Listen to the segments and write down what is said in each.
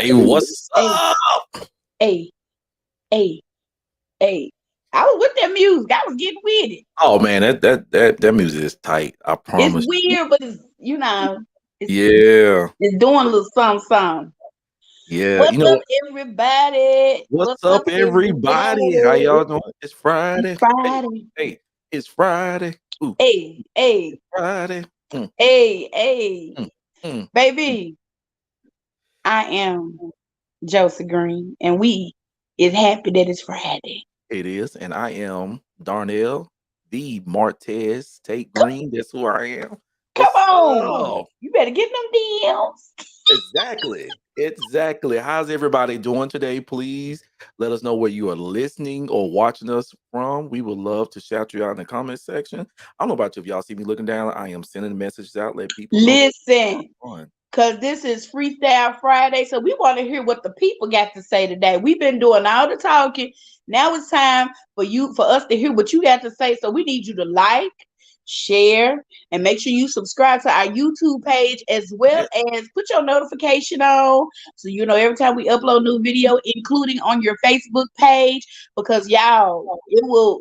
Hey, what's Hey, up? hey, hey, hey. I was with that music. I was getting with it. Oh man, that music is tight. I It's promise you. weird, but it's Yeah, it's doing a little something, something. yeah. What's up, everybody? What's What's up, up, everybody? How everybody? y'all doing? It's It's Friday. Hey, Friday. hey, it's Friday. Ooh, Hey, hey, Friday. Mm, hey, hey, mm, mm. baby. I am Josie Green, and we is happy that it's Friday. It is, and I am Darnell, the Martez Tate Green. That's who I am. Come What's on, up? you better get them DMs. Exactly. Exactly. How's everybody doing today? Please let us know where you are listening or watching us from. We would love to shout you out in the comment section. I don't know about you. If y'all see me looking down, I am sending messages out, let people know Listen. what's on. Because this is Freestyle Friday. So we want to hear what the people got to say today. We've been doing all the talking. Now it's time for us to hear what you got to say. So we need you to like, share, and make sure you subscribe to our YouTube page as well Yeah. as put your notification on. So you know every time we upload new video, including on your Facebook page, because y'all,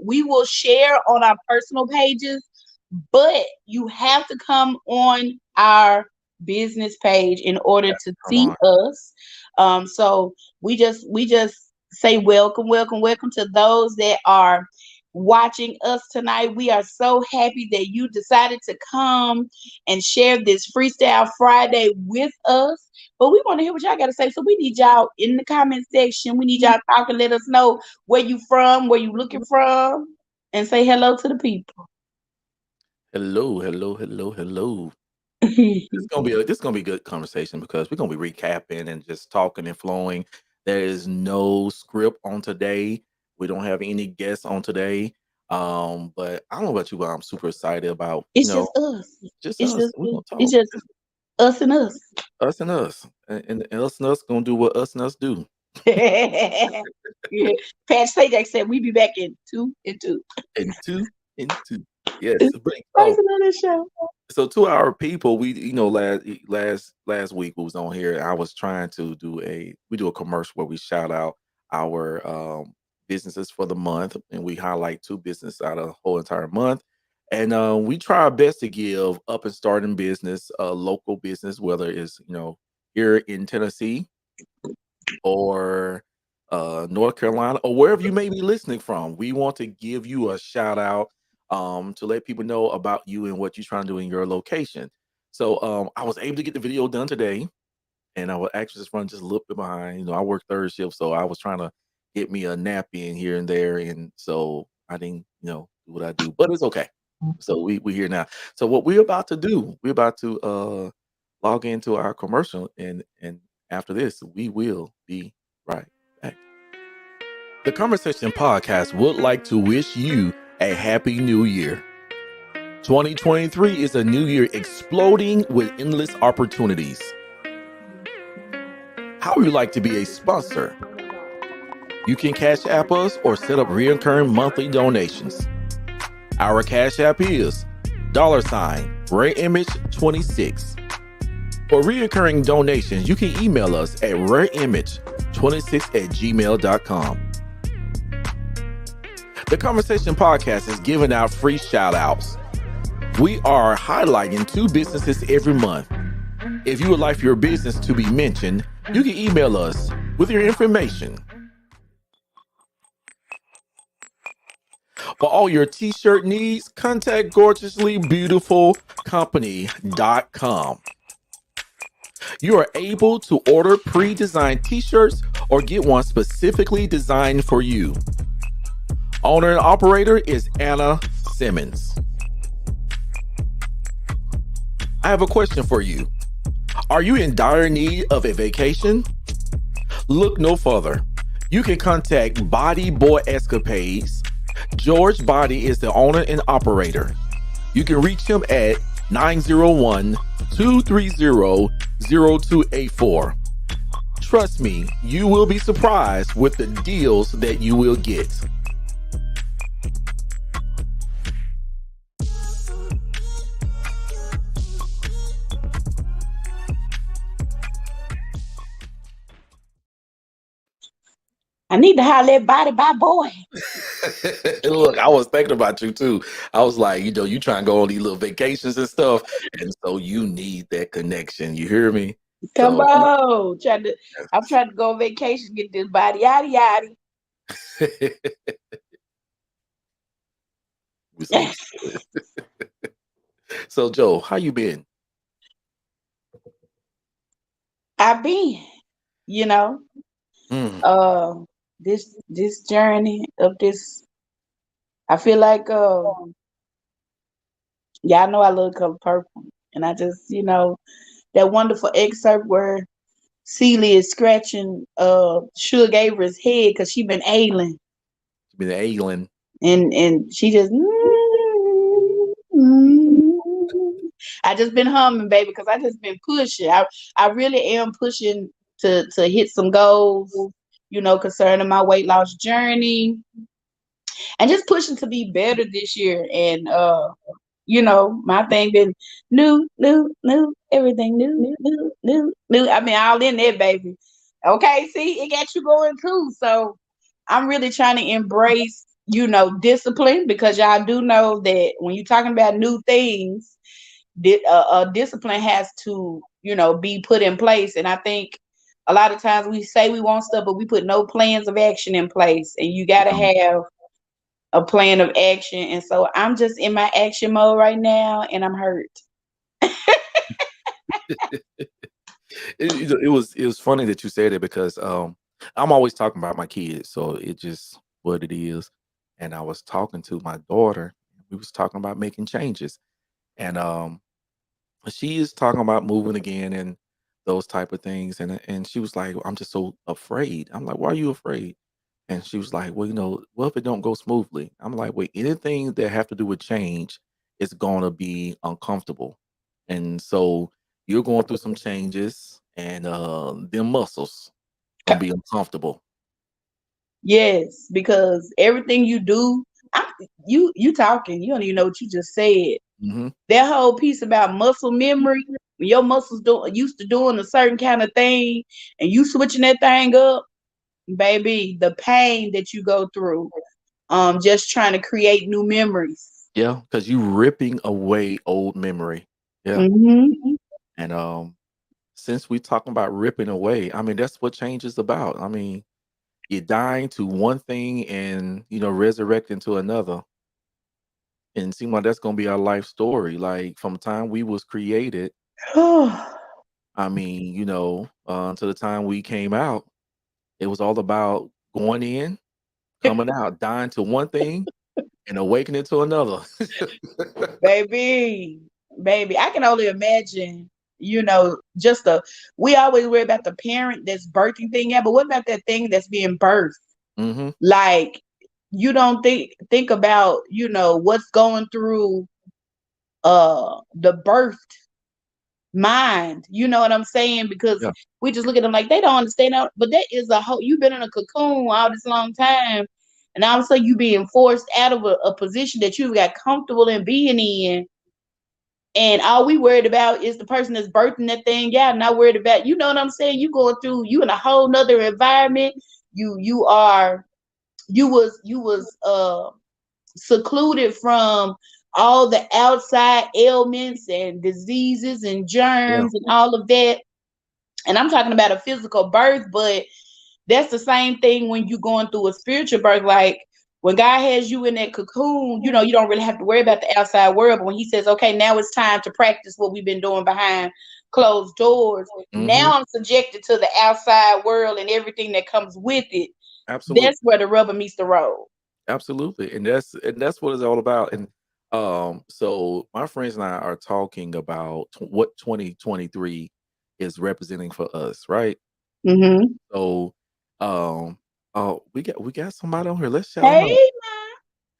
we will share on our personal pages, but you have to come on our business page in order Yeah. to Come see on. us. So we just say welcome, welcome, welcome to those that are watching us tonight. We are so happy that you decided to come and share this Freestyle Friday with us. But we want to hear what y'all got to say. So we need y'all in the comment section. We need y'all talking. Let us know where you from, where you looking from, and say hello to the people. Hello, hello, hello, hello. This gonna be a good conversation because we're gonna be recapping and just talking and flowing. There is no script on today. We don't have any guests on today. But I don't know about you, but I'm super excited about It's just us. just It's us. just We're gonna it's talk. just us and us. Us and us. And us and us gonna do what us and us do. Yeah. Pat Sajak said we be back in two and two. And two and two. Yes. Praise But on this show. so to our people, we last week we was on here. I was trying to do a commercial where we shout out our businesses for the month, and we highlight two businesses out of the whole entire month. And we try our best to give up and starting business, local business, whether it's here in Tennessee or North Carolina or wherever you may be listening from. We want to give you a shout out to let people know about you and what you're trying to do in your location. So I was able to get the video done today, and I was actually just running just a little bit behind. I work third shift, so I was trying to get me a nap in here and there, and so I didn't, do what I do, but it's okay. So we here now. So what we're about to do, we're about to log into our commercial, and after this, we will be right back. The Conversation Podcast would like to wish you a happy new year. 2023 is a new year exploding with endless opportunities. How would you like to be a sponsor? You can Cash App us or set up recurring monthly donations. Our Cash App is $RareImage26. For recurring donations, you can email us at rareimage26@gmail.com. The Conversation Podcast is giving out free shout outs. We are highlighting two businesses every month. If you would like for your business to be mentioned, you can email us with your information. For all your t-shirt needs, contact gorgeouslybeautifulcompany.com. You are able to order pre-designed t-shirts or get one specifically designed for you. Owner and operator is Anna Simmons. I have a question for you. Are you in dire need of a vacation? Look no further. You can contact Body Boy Escapades. George Body is the owner and operator. You can reach him at 901-230-0284. Trust me, you will be surprised with the deals that you will get. I need to holler that body by boy. Look, I was thinking about you too. I was like, you trying to go on these little vacations and stuff, and so you need that connection. You hear me? Come So on. I'm trying to go on vacation, get this body yada yada. we so so Joe, how you been? I've been, you know, Mm, uh this journey of this. I feel like y'all know I love color purple. And I just, that wonderful excerpt where Celie is scratching Suge Avery's head because she been ailing. been ailing. And she just I just been humming, baby, because I just been pushing. I really am pushing to hit some goals, concerning my weight loss journey, and just pushing to be better this year. And my thing been new, everything new. I mean, all in there, baby. Okay, see, it got you going too. So I'm really trying to embrace, discipline, because y'all do know that when you're talking about new things, discipline has to, be put in place. And I think a lot of times we say we want stuff, but we put no plans of action in place. And you got to have a plan of action. And so I'm just in my action mode right now, and I'm hurt. It was funny that you said it because I'm always talking about my kids, so it just what it is. And I was talking to my daughter. We was talking about making changes, and she is talking about moving again and those type of things. And she was like, "I'm just so afraid." I'm like, "Why are you afraid?" And she was like, "Well, what if it don't go smoothly?" I'm like, "Wait, anything that have to do with change is gonna be uncomfortable." And so you're going through some changes and them muscles gonna be uncomfortable. Yes, because everything you do, you talking, you don't even know what you just said. Hmm. That whole piece about muscle memory, when your muscles used to doing a certain kind of thing, and you switching that thing up, baby, the pain that you go through, just trying to create new memories. Yeah, because you ripping away old memory. Yeah. Hmm. And since we talking about ripping away, I mean that's what change is about. I mean, you're dying to one thing and resurrecting to another. And it seems like that's gonna be our life story. Like from the time we was created, I mean, to the time we came out, it was all about going in, coming out, dying to one thing, and awakening to another. baby, baby, I can only imagine, just we always worry about the parent that's birthing thing, yeah, but what about that thing that's being birthed? Hmm. Like, you don't think about, what's going through the birthed mind. You know what I'm saying? Because Yeah. we just look at them like they don't understand that, but that is a whole, you've been in a cocoon all this long time, and all of a sudden you being forced out of a position that you've got comfortable in being in. And all we worried about is the person that's birthing that thing out, not worried about, you know what I'm saying? You going through, you in a whole nother environment. You are, you was secluded from all the outside ailments and diseases and Yeah. germs and all of that. And I'm talking about a physical birth, but that's the same thing when you're going through a spiritual birth. Like when God has you in that cocoon, you don't really have to worry about the outside world. But when He says, okay, now it's time to practice what we've been doing behind closed doors, Hmm. now I'm subjected to the outside world and everything that comes with it. Absolutely. That's where the rubber meets the road. Absolutely. And that's what it's all about. And so my friends and I are talking about what 2023 is representing for us, right? Mm-hmm. So um we got somebody on here. Let's shout them out. Hey,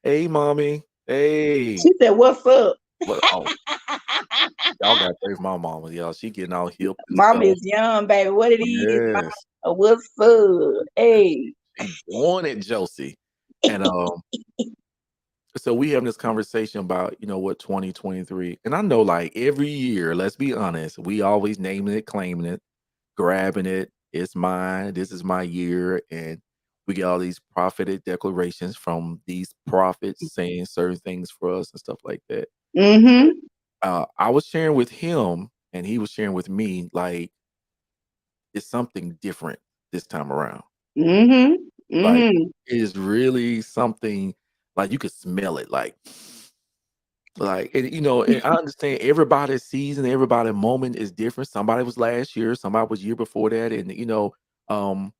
Hey mommy. Hey. she said, "What's up?" What y'all gotta pray for my mama, y'all. She getting all hip and Mama stuff. is young, baby. What it is? Yes. What's up? Hey. She doing it, Josie. And so we having this conversation about, what 2023. And I know like every year, let's be honest, we always naming it, claiming it, grabbing it. It's mine. This is my year. And We get all these prophetic declarations from these prophets saying certain things for us and stuff like that. Mm-hmm. I was sharing with him, and he was sharing with me, like, it's something different this time around. Mm-hmm. Like, Mm-hmm. it is really something, like, you could smell it, like, and, and I understand everybody's season, everybody's moment is different. Somebody was last year, somebody was year before that, and, um,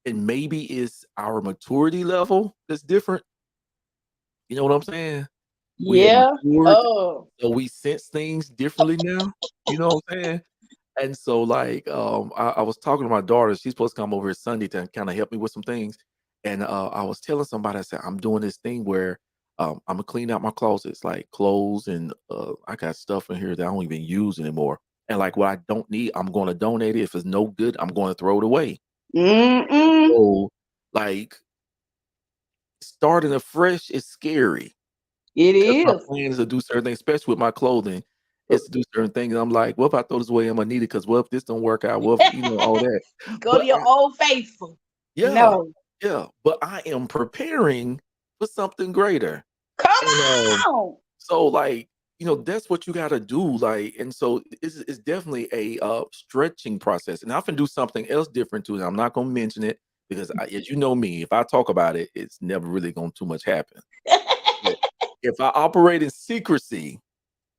and maybe it's our maturity level that's different. You know what I'm saying? We have Yeah. matured, Oh. so we sense things differently now. You know what I'm saying? And so, like, I was talking to my daughter. She's supposed to come over here Sunday to kind of help me with some things. And I was telling somebody, I said, I'm doing this thing where I'm gonna clean out my closets, like clothes, and I got stuff in here that I don't even use anymore. And like what I don't need, I'm going to donate it. If it's no good, I'm going to throw it away. Mm-mm. So, like, starting afresh is scary. It 'Cause my is. plan is to do certain things, especially with my clothing, is to do certain things. I'm like, "What if I throw this away? Imma need it, because what if this don't work out? What if," all that. You go to But your old faithful. yeah, No. yeah, but I am preparing for something greater. Come And, on. so, like, that's what you gotta do, like, and so it's definitely a, stretching process, and I can do something else different too, and I'm not gonna mention it because as you know me, if I talk about it, it's never really gonna too much happen. But if I operate in secrecy,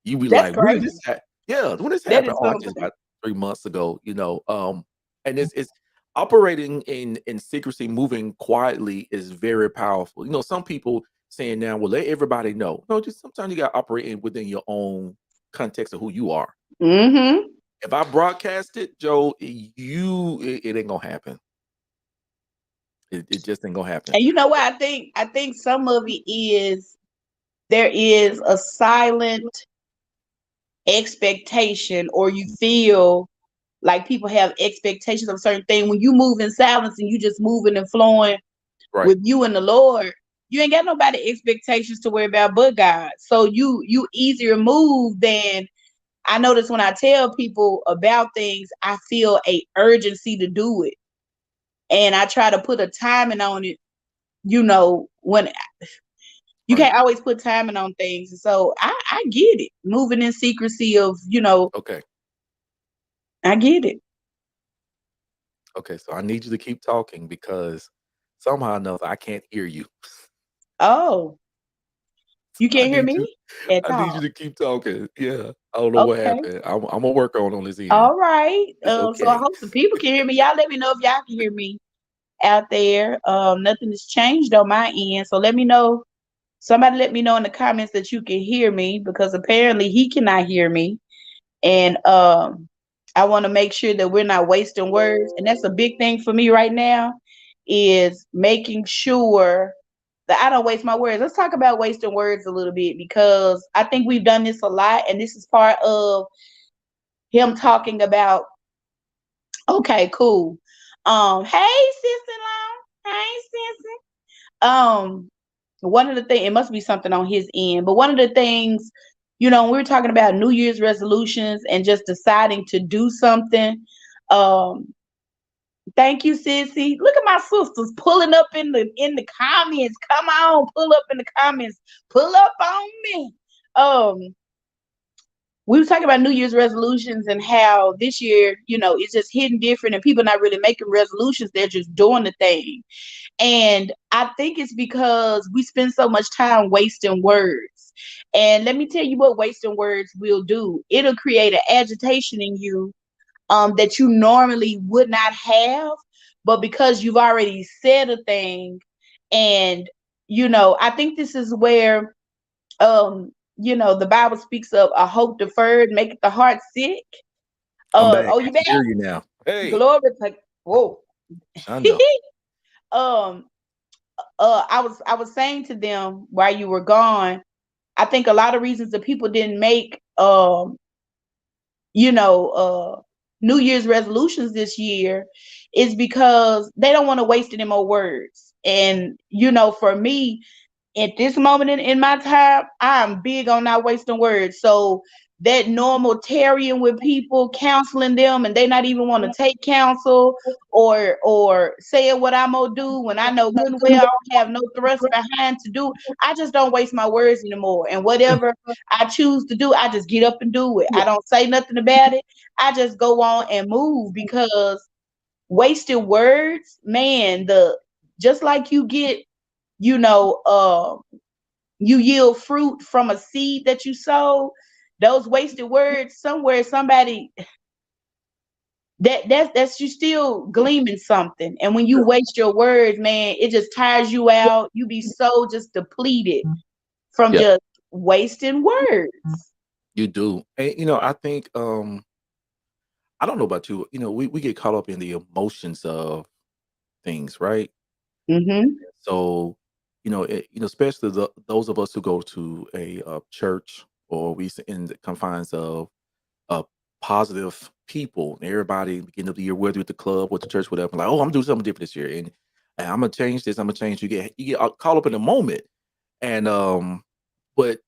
you be That's like, "When did this crazy. happen?" Yeah, when this That happened? is "Oh, I just something. about 3 months ago," and it's operating in secrecy, moving quietly is very powerful. Some people saying now, "Well, let everybody know." No, just sometimes you gotta operate within your own context of who you are. Mm-hmm. If I broadcast it, Joe, it ain't gonna happen. It just ain't gonna happen. And you know what I think? I think some of it is there is a silent expectation, or you feel like people have expectations of certain thing. When you move in silence and you just moving and flowing Right. with you and the Lord, you ain't got nobody expectations to worry about but God. So you easier move than I notice when I tell people about things, I feel a urgency to do it. And I try to put a timing on it, when you Right. can't always put timing on things. So I get it. Moving in secrecy of. Okay. I get it. Okay, so I need you to keep talking because somehow or another I can't hear you. Oh, you I can't hear need you me at I need you all. to keep talking. Yeah. I don't know what Okay. happened. I'm gonna work on this end. All right. It's So I okay. hope some people can hear me. Y'all let me know if y'all can hear me out there. Nothing has changed on my end. So let me know. Somebody let me know in the comments that you can hear me, because apparently he cannot hear me. And I want to make sure that we're not wasting words. And that's a big thing for me right now, is making sure that I don't waste my words. Let's talk about wasting words a little bit, because I think we've done this a lot, and this is part of him talking about. Okay, cool. Hey, Sister Long. Hey, Sister. One of the things, it must be something on his end, but one of the things, when we were talking about New Year's resolutions and just deciding to do something. Um, thank you, Sissy. Look at my sisters pulling up in the comments. Come on, pull up in the comments. Pull up on me. Um, we were talking about New Year's resolutions and how this year, it's just hitting different, and people not really making resolutions. They're just doing the thing. And I think it's because we spend so much time wasting words. And let me tell you what wasting words will do. It'll create an agitation in you, that you normally would not have, but because you've already said a thing. And I think this is where, the Bible speaks of a hope deferred maketh the heart sick. I'm back. Oh, I you can back? hear you now. Hey, Glory to. Whoa. I know. um I was saying to them while you were gone, I think a lot of reasons that people didn't make you know New Year's resolutions this year is because they don't want to waste any more words. And for me, at this moment in my time, I'm big on not wasting words. So that normal tarrying with people, counseling them, and they not even want to take counsel or saying what I'm gonna do when I know good and well I don't have no thrust behind to do. I just don't waste my words anymore. And whatever I choose to do, I just get up and do it. I don't say nothing about it. I just go on and move because wasted words, man, the just like you get, you know, you yield fruit from a seed that you sow. Those wasted words, somewhere somebody that's you still gleaming something. And when you waste your words, man, it just tires you out. You be so just depleted from Yeah, just wasting words. you do. And I think I don't know about you. We get caught up in the emotions of things, right? Mm-hmm. So, especially those of us who go to a church, or in the confines of uh, positive people. Everybody beginning of the year, whether at the club or the church, whatever, like, oh, I'm doing something different this year, and I'm gonna change this. I'm gonna change. You get caught up in the moment, and but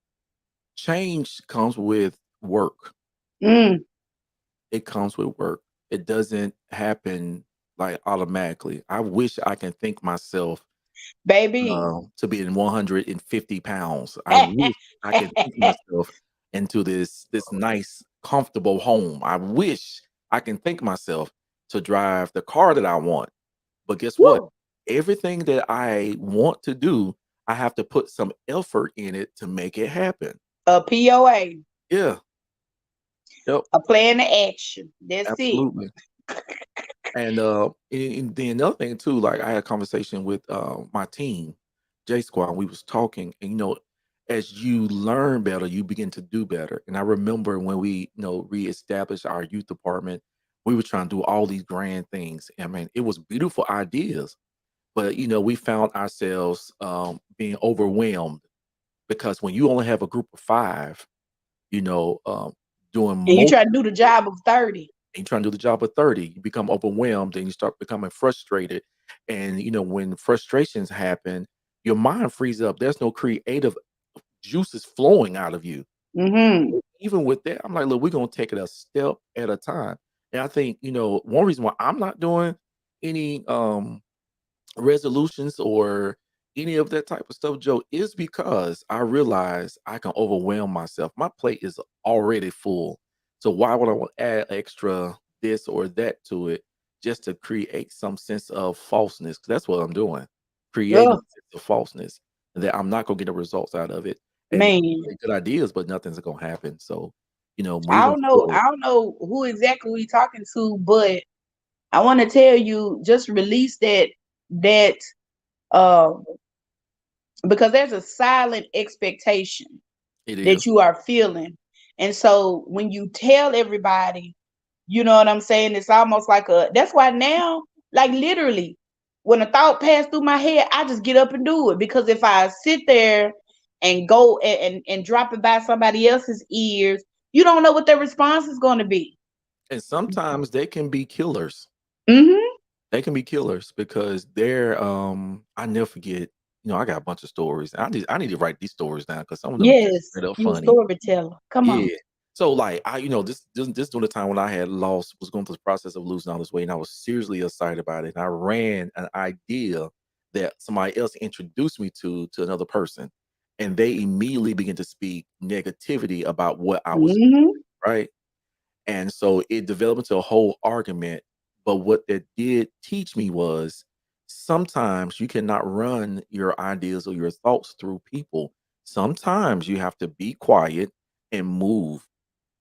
change comes with work. Mm, It comes with work. It doesn't happen like automatically. I wish I can think myself baby. to being 150 pounds. I wish I can think myself into this nice, comfortable home. I wish I can think myself to drive the car that I want. But guess what? Woo. Everything that I want to do, I have to put some effort in it to make it happen. A POA, Yeah. Yep. a plan to action. That's it. Absolutely. And then another thing too, like I had a conversation with my team, J Squad. We was talking, and as you learn better, you begin to do better. And I remember when we, reestablished our youth department, we were trying to do all these grand things. I mean, it was beautiful ideas, but we found ourselves being overwhelmed, because when you only have a group of five, you know, um, doing And you most try to do the job of 30. and you're trying to do the job of 30, you become overwhelmed and you start becoming frustrated. And when frustrations happen, your mind frees up. There's no creative juices flowing out of you. Mm-hmm. Even with that, I'm like, look, we're gonna take it a step at a time. And I think, one reason why I'm not doing any resolutions or any of that type of stuff, Joe, is because I realize I can overwhelm myself. My plate is already full. So why would I want to add extra this or that to it just to create some sense of falseness? 'Cause that's what I'm doing. Creating Oh, a sense of falseness, and that I'm not gonna get the results out of it. And man. good ideas, but nothing's gonna happen. So, I moving don't know. forward. I don't know who exactly we talking to, but I want to tell you, just release that um because there's a silent expectation It that is. you are feeling. And so when you tell everybody, you know what I'm saying, it's almost like that's why now, like literally, when a thought passed through my head, I just get up and do it. Because if I sit there and go and drop it by somebody else's ears, you don't know what their response is going to be. And sometimes they can be killers. Mm-hmm. They can be killers because they're I never forget, I got a bunch of stories. I need to write these stories down because some of them are just Yes, straight up you a funny. storyteller. Come on. Yeah. So like this during the time when I had lost was going through the process of losing all this weight, and I was seriously excited about it. And I ran an idea that somebody else introduced me to another person, and they immediately began to speak negativity about what I was Mm-hmm. doing, right? And so it developed into a whole argument. But what it did teach me was sometimes you cannot run your ideas or your thoughts through people. Sometimes you have to be quiet and move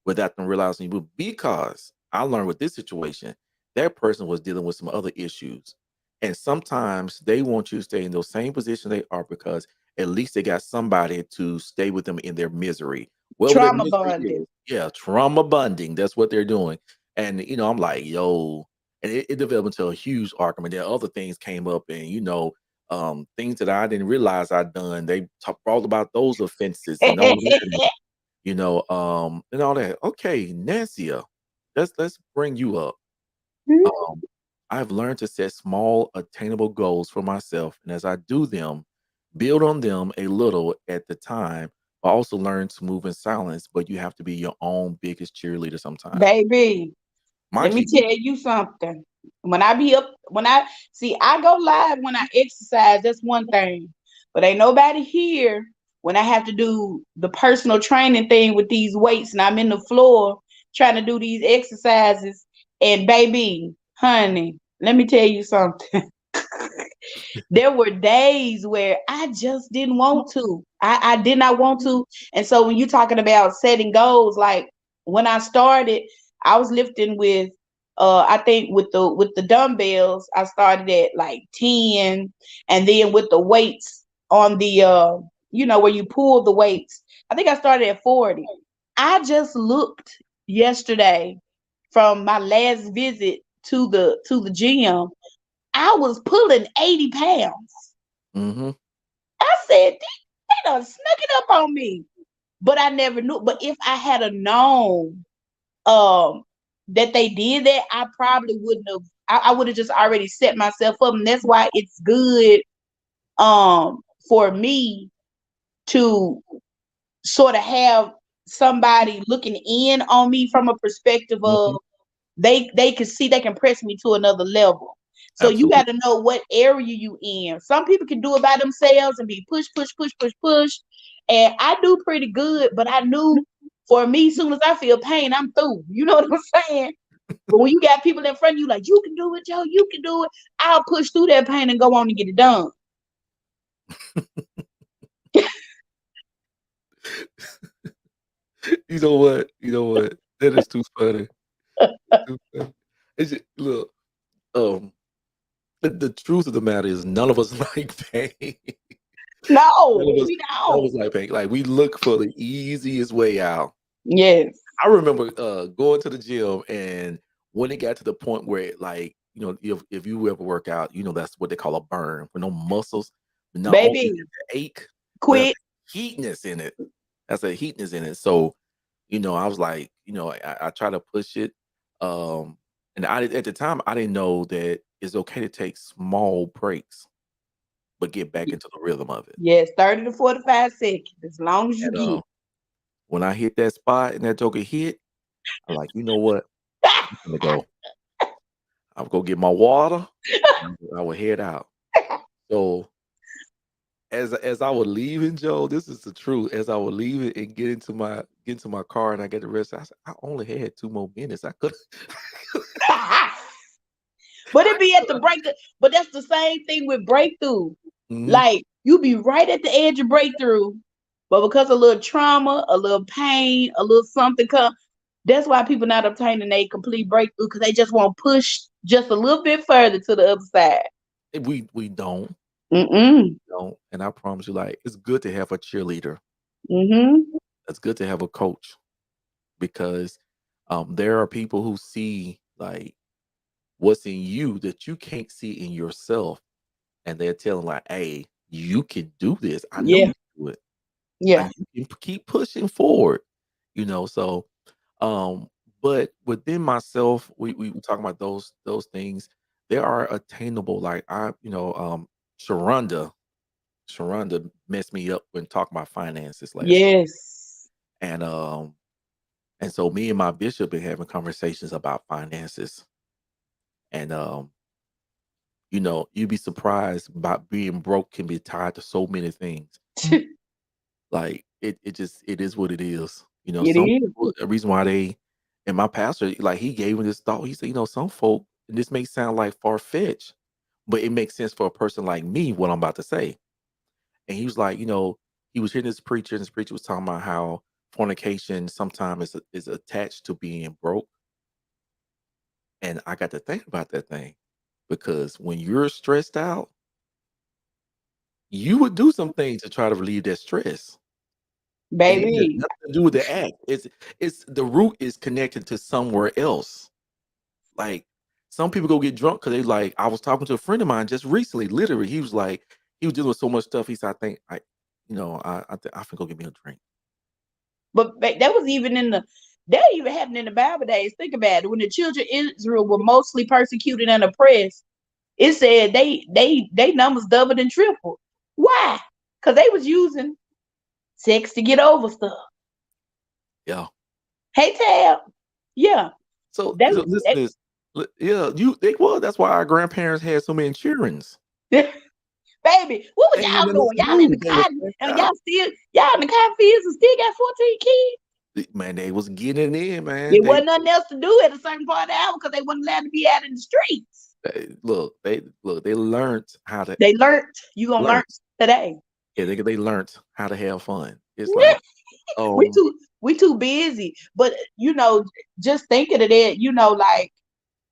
without them realizing you, because I learned with this situation, that person was dealing with some other issues. And sometimes they want you to stay in those same position they are because at least they got somebody to stay with them in their misery. Whatever their Trauma misery bonding. is, yeah, trauma bonding. That's what they're doing. And I'm like, yo, and it developed into a huge argument. There other things came up, and things that I didn't realize I'd done. They talked all about those offenses and all that, and all that. Okay, Nancia, let's bring you up. Um, I've learned to set small, attainable goals for myself, and as I do them, build on them a little at the time but also learn to move in silence. But you have to be your own biggest cheerleader sometimes. Baby, let Mind me you, tell you something. When I be up, when I see, I go live when I exercise. That's one thing. But ain't nobody here when I have to do the personal training thing with these weights, and I'm in the floor trying to do these exercises. And baby, honey, let me tell you something. There were days where I just didn't want to. I did not want to. And so when you're talking about setting goals, like when I started, I was lifting with I think with the dumbbells, I started at like 10, and then with the weights on the where you pull the weights, I think I started at 40. I just looked yesterday from my last visit to the gym. I was pulling 80 pounds. mm-hmm. I said, they done snuck it up on me. But I never knew. But if I had a known um that they did that, I probably wouldn't have. I would have just already set myself up. And that's why it's good for me to sort of have somebody looking in on me from a perspective Mm-hmm. of they can see, they can press me to another level. So you got Absolutely. to know what area you in. Some people can do it by themselves and be push, push, push, push, push. And I do pretty good, but I knew for me, soon as I feel pain, I'm through. You know what I'm saying? But when you got people in front of you, like, you can do it, Joe, you can do it, I'll push through that pain and go on and get it done. You know what? You know what? That is too funny. Too funny. It's just, look, um, the truth of the matter is none of us like pain. No, None of us, we none of don't. us like pain. Like we look for the easiest way out. Yes. I remember going to the gym, and when it got to the point where like, if you ever work out, that's what they call a burn, with no muscles, but not only is Baby, it the ache, but that's quit. a heatness in it. That's a heatness in it. So, I was like, I try to push it. Um, and at the time I didn't know that it's okay to take small breaks, but get back into the rhythm of it. Yes, 30 to 45 seconds, as long as you And get. when I hit that spot and that joker hit, I'm like, you know what? I'm gonna go. I'll go get my water. I would head out. So as I was leaving, Joe, this is the truth. As I was leaving and get into my car and I get the rest, I said, I only had 2 more minutes. I could. But it be at the break. But that's the same thing with breakthrough. Mhm. Like you be right at the edge of breakthrough, but because a little trauma, a little pain, a little something come. That's why people not obtaining a complete breakthrough because they just want to push just a little bit further to the other side. We don't. Mm-mm. Don't. And I promise you, like, it's good to have a cheerleader. Mm-hmm. It's good to have a coach because there are people who see like what's in you that you can't see in yourself, and they're telling like, "Hey, you can do this. I know Yeah. you can do it. Yeah. And you can keep pushing forward." So um, but within myself, we talking about those things. There are attainable. Like Sharonda, Sharonda messed me up when talking about finances last week, Yes. and so me and my bishop been having conversations about finances, and you'd be surprised about being broke can be tied to so many things. Like it is what it is. It Some is. people, the reason why they and my pastor, like he gave me this thought. He said, some folk, and this may sound like far fetched, but it makes sense for a person like me, what I'm about to say. And he was like, he was hearing this preacher, and this preacher was talking about how fornication sometimes is attached to being broke. And I got to think about that thing because when you're stressed out, you would do some things to try to relieve that stress. And it has Baby. nothing to do with the act. It's the root is connected to somewhere else. Like some people go get drunk because they like. I was talking to a friend of mine just recently. Literally, he was like, he was dealing with so much stuff. He said, "I think I think go get me a drink." But that was even that even happened in the Bible days. Think about it. When the children of Israel were mostly persecuted and oppressed, it said they numbers doubled and tripled. Why? Because they was using. sex to get over stuff. Yeah. Hey Tab. Yeah. So, They, so listen to this. Yeah, that's why our grandparents had so many childrens. they baby, what was They ain't y'all had nothing else doing? to Y'all in do. the They was cotton stressed and out. y'all in the cotton fields and still got 14 kids. Man, they was getting it in, man. There wasn't nothing else to do at a certain part of the hour because they wasn't allowed to be out in the streets. They learned how to They learned. You gonna learn learn. today. Yeah, they learned how to have fun. It's like, we um, too busy. But just thinking of that,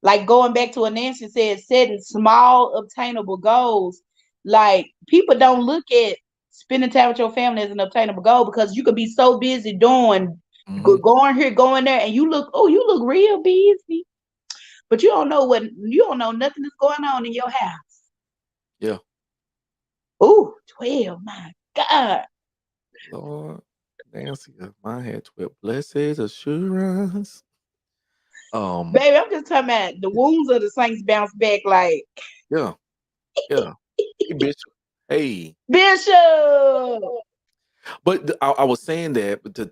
like going back to what Nancy said, setting small obtainable goals. Like people don't look at spending time with your family as an obtainable goal because you could be so busy doing mhm, going here, going there, and you look real busy. But you don't know nothing that's going on in your house. yeah, Ooh, 12, my God. Lord, Nancy, if I had 12 blessed assurance. Um, Baby, I'm just talking about the wounds of the saints bounce back like yeah, yeah. Hey, Bishop. Hey, Bishop. but I was saying that, but to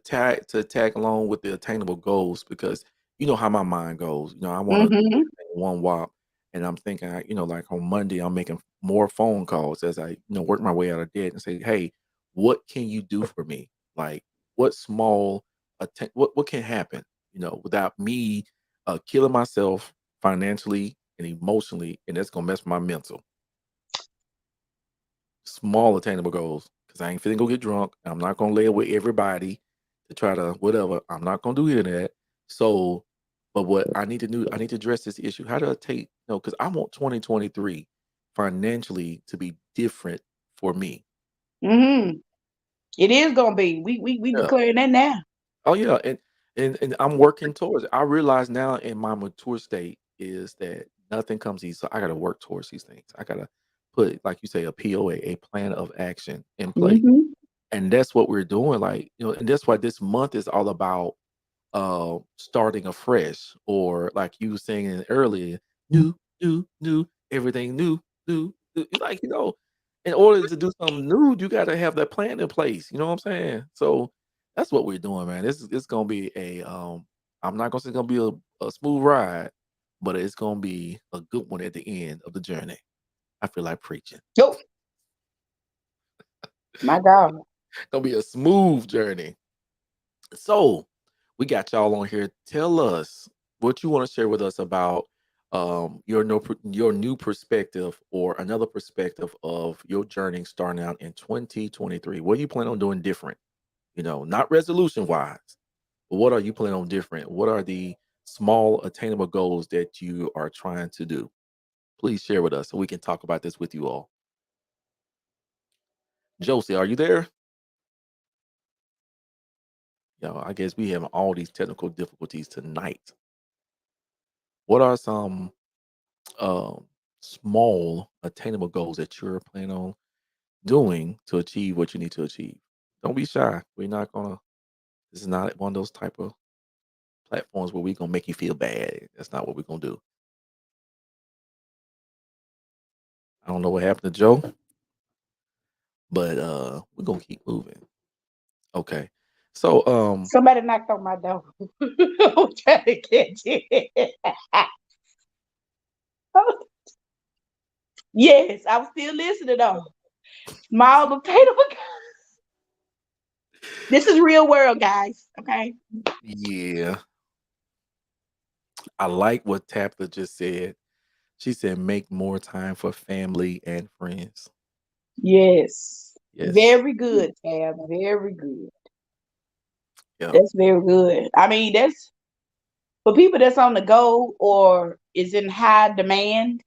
tag along with the attainable goals because you know how my mind goes. I want to Mm-hmm. one wop, and I'm thinking, like on Monday, I'm making more phone calls as I, work my way out of debt and say, hey, what can you do for me? Like, what small, what can happen? Without me killing myself financially and emotionally, and that's gonna mess with my mental. Small attainable goals because I ain't finna go get drunk. I'm not gonna lay it with everybody to try to whatever. I'm not gonna do any of that. So, but what I need to do, I need to address this issue. How do I take because I want 2023 financially to be different for me. Mm-hmm. It is gonna be. We Yeah. declaring that now. Oh yeah, and I'm working towards it. I realize now in my mature state is that nothing comes easy. So I gotta work towards these things. I gotta put, like you say, a POA, a plan of action in place. Mm-hmm. And that's what we're doing, like, and that's why this month is all about starting afresh, or like you were saying earlier, new, everything new. Like, in order to do something new, you gotta have that plan in place. You know what I'm saying? So that's what we're doing, man. It's gonna be I'm not gonna say it's gonna be a smooth ride, but it's gonna be a good one at the end of the journey. I feel like preaching. Yo, my God. Gonna be a smooth journey. So, we got y'all on here. Tell us what you want to share with us about your new perspective or another perspective of your journey starting out in 2023. What do you plan on doing different? Not resolution wise, but what are you planning on different? What are the small attainable goals that you are trying to do? Please share with us so we can talk about this with you all. Josie, are you there? I guess we have all these technical difficulties tonight. What are some um, small attainable goals that you're planning on doing to achieve what you need to achieve? Don't be shy. We're not gonna. This is not one of those type of platforms where we're gonna make you feel bad. That's not what we're gonna do. I don't know what happened to Joe, but we're gonna keep moving. Okay. So Somebody knocked on my door. I'm trying to catch it. Yes, I'm still listening though. Small potato. This is real world, guys. Okay. yeah, I like what Tabitha just said. She said make more time for family and friends. Yes. Yes. Very good, Tab. Very good. Yeah. That's very good. I mean, that's for people that's on the go or is in high demand.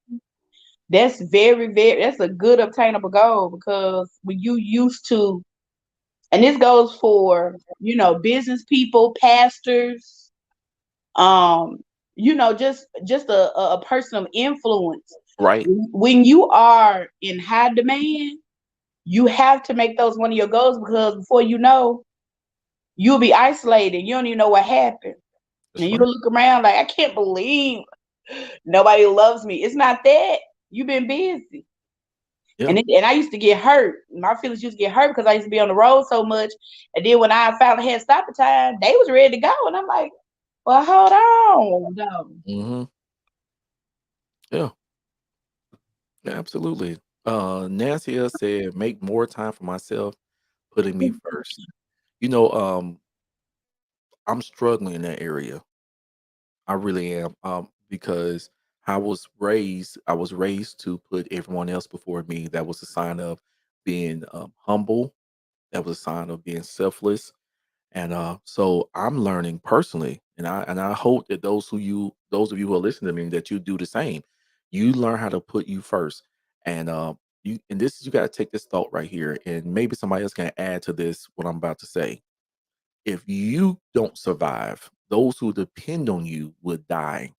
That's that's a good obtainable goal because when you used to, and this goes for, business people, pastors, um, just a person of influence. Right. When you are in high demand, you have to make those one of your goals because before you know, you'll be isolated. You don't even know what happened. And That's you right. look around like, I can't believe nobody loves me. It's not that. You've been busy. Yeah. And I used to get hurt. My feelings used to get hurt because I used to be on the road so much. And then when I finally had stopping time, they was ready to go, and I'm like, well, hold on, though. Hmm. Yeah. Yeah, absolutely. Nancy L said, make more time for myself, putting me first. You know, I'm struggling in that area. I really am. Because I was raised to put everyone else before me. That was a sign of being humble. That was a sign of being selfless. And so I'm learning personally, and I hope that those of you who are listening to me, that you do the same. You learn how to put you first, and you got to take this thought right here, and maybe somebody else can add to this what I'm about to say. If you don't survive, those who depend on you will die.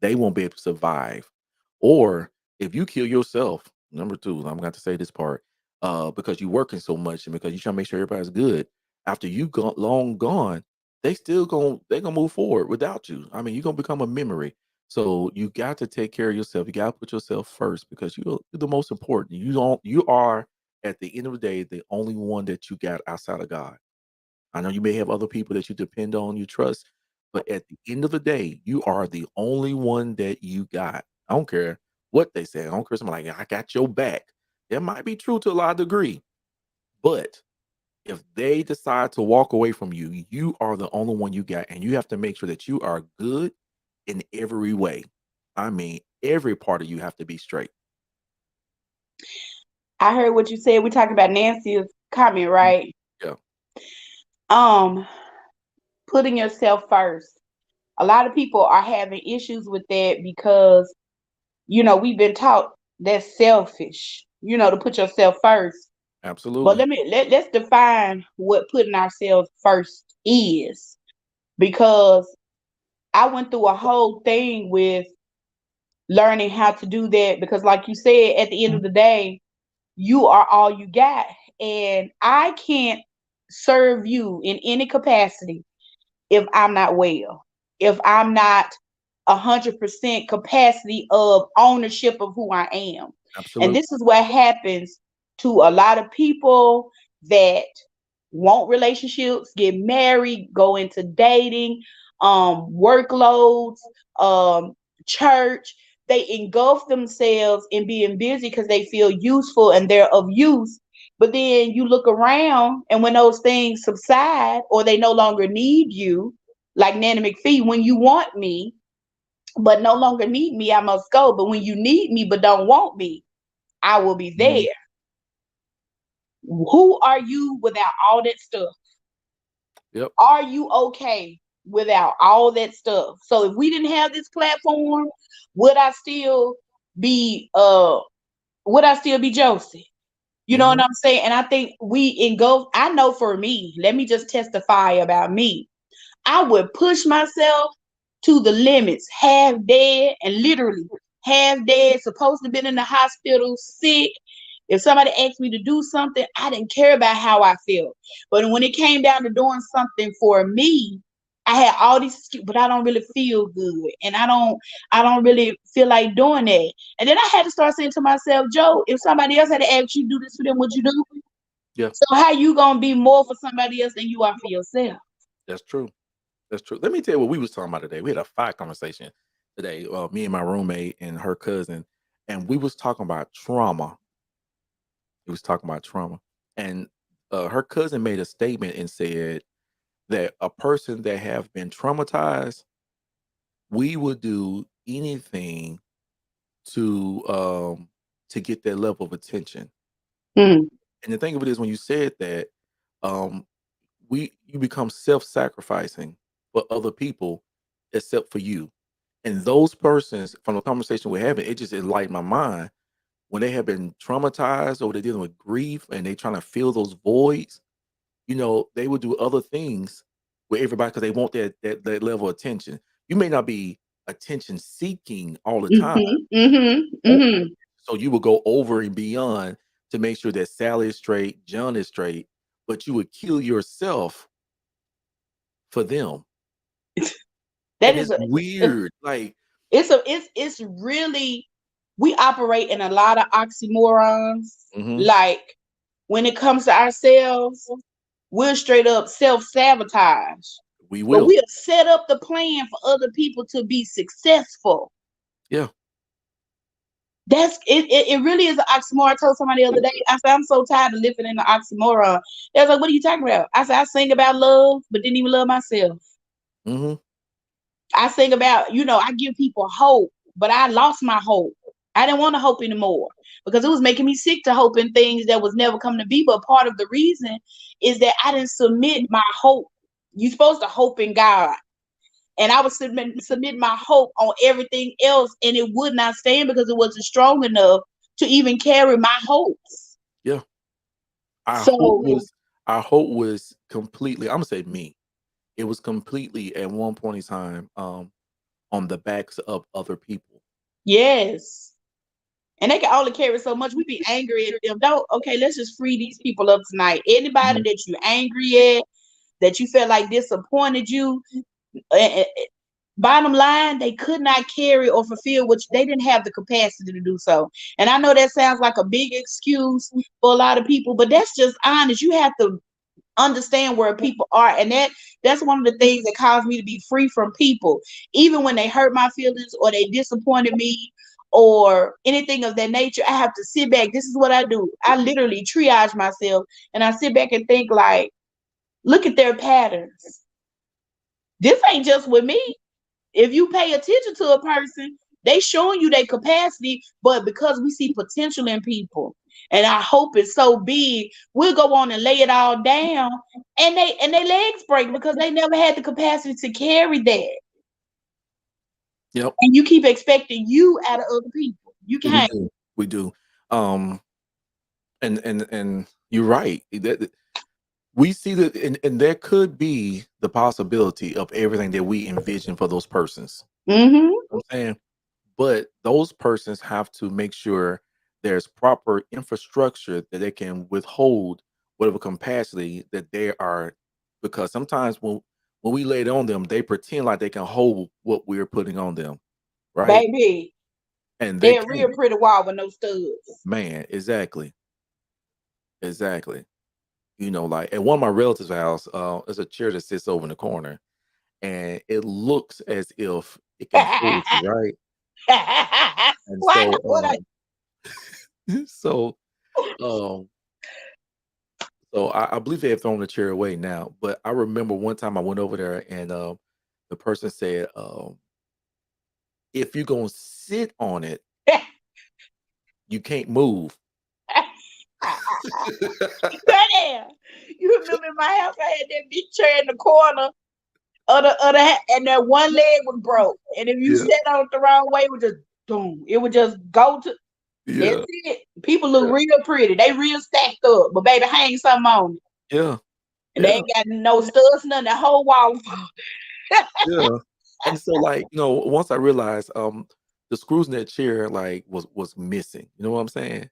They won't be able to survive. Or if you kill yourself, number two, I'm going to say this part, because you're working so much and because you're trying to make sure everybody's good. After you long gone, they're gonna move forward without you. I mean, you're gonna become a memory. So you got to take care of yourself. You got to put yourself first because you're the most important. You are at the end of the day the only one that you got outside of God. I know you may have other people that you depend on, you trust, but at the end of the day, you are the only one that you got. I don't care what they say. I don't care. Somebody like, I got your back. That might be true to a lot of degree, but if they decide to walk away from you, you are the only one you got, and you have to make sure that you are good in every way. I mean, every part of you have to be straight. I heard what you said. We talked about Nancy's comment, Mm. right? Yeah, Um, Putting yourself first. A lot of people are having issues with that because, we've been taught that's selfish, to put yourself first. But absolutely. let's define what putting ourselves first is, because I went through a whole thing with learning how to do that, because like you said, at the end of the day, you are all you got, and I can't serve you in any capacity if I'm not well, if I'm not 100% capacity of ownership of who I am. And Absolutely. this is what happens to a lot of people that want relationships, get married, go into dating, workloads, um, church. They engulf themselves in being busy because they feel useful and they're of use. But then you look around, and when those things subside or they no longer need you, like Nanny McPhee, when you want me, but no longer need me, I must go. But when you need me, but don't want me, I will be Mhm. there. Who are you without all that stuff? Yep. Are you okay without all that stuff? So if we didn't have this platform, would I still be Josie? You know what Hmm. I'm saying? And I think we engulf, I know for me, let me just testify about me. I would push myself to the limits, half dead, and literally half dead, supposed to been in the hospital, sick. If somebody asked me to do something, I didn't care about how I felt. But when it came down to doing something for me, I had all these excuses, but I don't really feel good. And I don't really feel like doing that. And then I had to start saying to myself, Joe, if somebody else had to ask you to do this for them, would you do it? Yeah, So how you gonna be more for somebody else than you are for yourself? that's true. That's true. Let me tell you what we was talking about today. We had a fire conversation today. Me and my roommate and her cousin, and we was talking about trauma. We was talking about trauma, and her cousin made a statement and said that a person that have been traumatized, we would do anything to to get that level of attention. Mm, And the thing of it is, when you said that, um, you become self-sacrificing for other people, except for you. And those persons, from the conversation we're having, it just enlightened my mind. When they have been traumatized or they're dealing with grief and they trying to fill those voids, they would do other things with everybody because they want that level of attention. You may not be attention seeking all the time, mhm, mhm, o- mhm. so you would go over and beyond to make sure that Sally is straight, John is straight, but you would kill yourself for them. That And is it's a weird. Like, it's really we operate in a lot of oxymorons. Mm-hmm. Like when it comes to ourselves, we're straight up self-sabotage. We But will. we'll set up the plan for other people to be successful. Yeah. That's it, it really is an oxymoron. I told somebody the other day, I said, I'm so tired of living in the oxymoron. They was like, what are you talking about? I said, I sing about love, but didn't even love myself. Mm-hmm. I sing about, I give people hope, but I lost my hope. I didn't want to hope anymore because it was making me sick to hope in things that was never coming to be. But part of the reason is that I didn't submit my hope. You're supposed to hope in God. And I would submit my hope on everything else, and it would not stand because it wasn't strong enough to even carry my hopes. Yeah. Our hope So was our hope was completely, I'm gonna say me. It was completely at one point in time on the backs of other people. yes. And they can only carry so much. We be angry at them. Don't okay, let's just free these people up tonight. Anybody Mhm. that you angry at, that you felt like disappointed you, bottom line, they could not carry or fulfill which they didn't have the capacity to do so. And I know that sounds like a big excuse for a lot of people, but that's just honest. You have to understand where people are, and that's one of the things that caused me to be free from people, even when they hurt my feelings or they disappointed me or anything of that nature. I have to sit back. This is what I do. I literally triage myself, and I sit back and think like, look at their patterns. This ain't just with me. If you pay attention to a person, they showing you their capacity, but because we see potential in people and our hope is so big, we'll go on and lay it all down, and their legs break because they never had the capacity to carry that. Yep. And you keep expecting you out of other people. You We can't. do. We do. Um and you're right. That we see that, and there could be the possibility of everything that we envision for those persons. Mm-hmm. You know what I'm saying? But those persons have to make sure there's proper infrastructure that they can withhold whatever capacity that they are, because sometimes when we lay it on them, they pretend like they can hold what we're putting on them, right? Baby, And they they're real can't. pretty wild with no studs. Man, exactly. Exactly. Like at one of my relatives' house, there's a chair that sits over in the corner, and it looks as if it can hold you, right? And Why so, not? What I, so, um, so I believe they have thrown the chair away now. But I remember one time I went over there, and the person said, "If you're gonna sit on it, you can't move." Goddamn. You remember in my house, I had that big chair in the corner and that one leg was broke. And if you Yeah, sat on it the wrong way, it would just boom. It would just go to that's yeah, it. People look real pretty. They real stacked up. But baby, hang something on it. yeah, And they yeah. ain't got no studs, nothing. That whole wall. Yeah. And so like, once I realized the screws in that chair like was missing. You know what I'm saying?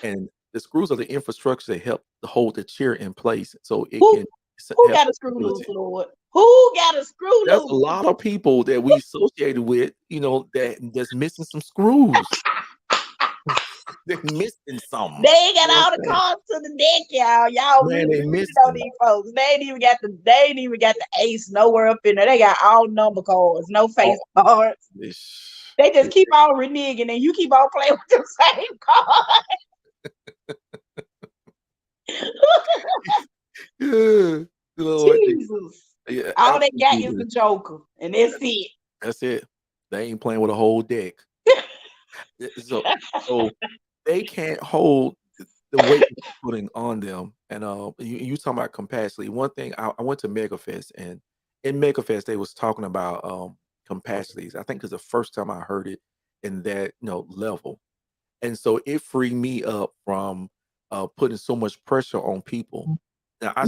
And the screws are the infrastructure that help to hold the chair in place so it Who can who have got some a screw loose, stability. Lord? Who got a screw There's a loose? lot of people that we associated with, that's missing some screws. They're missing some. They ain't got You know all what the I'm saying? cards to the deck, y'all. Y'all Man, they really know missing. these folks. They ain't even got the ace nowhere up in there. They got all number cards, no face Oh, cards. ish. They just keep on reneging, and you keep on playing with the same card. Yeah. Lord, Jesus. yeah, All they got is absolutely. the Joker, and that's it. That's it. They ain't playing with a whole deck. So they can't hold the weight that you're putting on them. And you talking about compassionately. One thing, I went to MegaFest, and in MegaFest they was talking about capacities. I think it's the first time I heard it in that level. And so it freed me up from putting so much pressure on people. Now I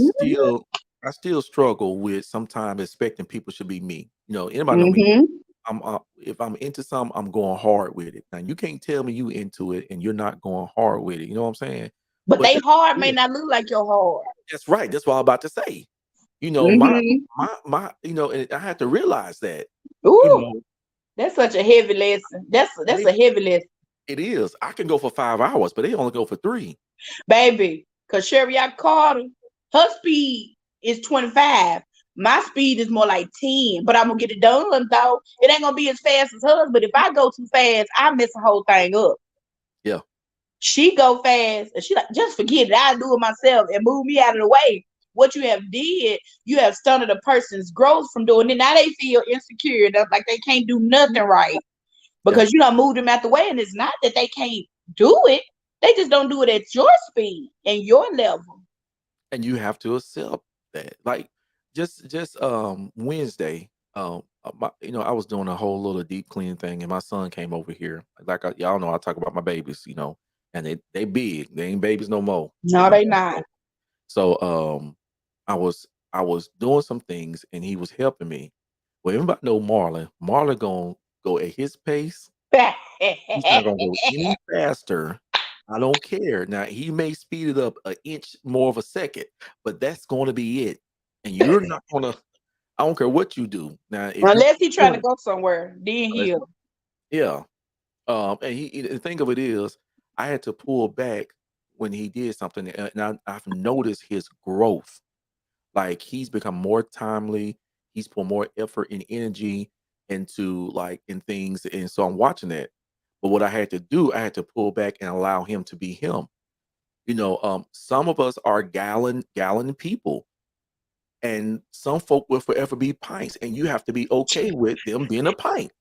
still struggle with sometimes expecting people should be me. Anybody know me? Mm-hmm. If I'm into something, I'm going hard with it. Now you can't tell me you into it and you're not going hard with it. You know what I'm saying? But But they that's hard may it. not look like your hard. That's right. That's what I'm about to say. My Mm-hmm. and I had to realize that. You Ooh, know, that's such a heavy lesson. That's they a heavy lesson. It is. I can go for 5 hours, but they only go for 3. Baby. Cause Sherriot Carter, her speed is 25. My speed is more like 10, but I'm gonna get it done though. It ain't gonna be as fast as hers, but if I go too fast, I mess the whole thing up. Yeah. She go fast and she like, just forget it. I'll do it myself and move me out of the way. What you have did, you have stunted a person's growth from doing it. Now they feel insecure, like they can't do nothing right Yeah. because you don't move them out the way. And it's not that they can't do it; they just don't do it at your speed and your level. And you have to accept that. Like just Wednesday, I was doing a whole little deep clean thing, and my son came over here. Like y'all know, I talk about my babies, and they big. They ain't babies no more. No, they not. So I was I was doing some things, and he was helping me. Well, everybody know Marlon. Marlon gonna go at his pace. He's not gonna go any faster. I don't care. Now he may speed it up an inch more of a second, but that's going to be it. And you're not gonna. I don't care what you do. Now, if you Unless he trying to feeling, go somewhere, then unless- he'll. yeah. And the thing of it is, I had to pull back when he did something, and I've noticed his growth. Like he's become more timely. He's put more effort and energy into like in things, and so I'm watching that. But what I had to do, I had to pull back and allow him to be him. Some of us are gallon people, and some folk will forever be pints, and you have to be okay with them being a pint.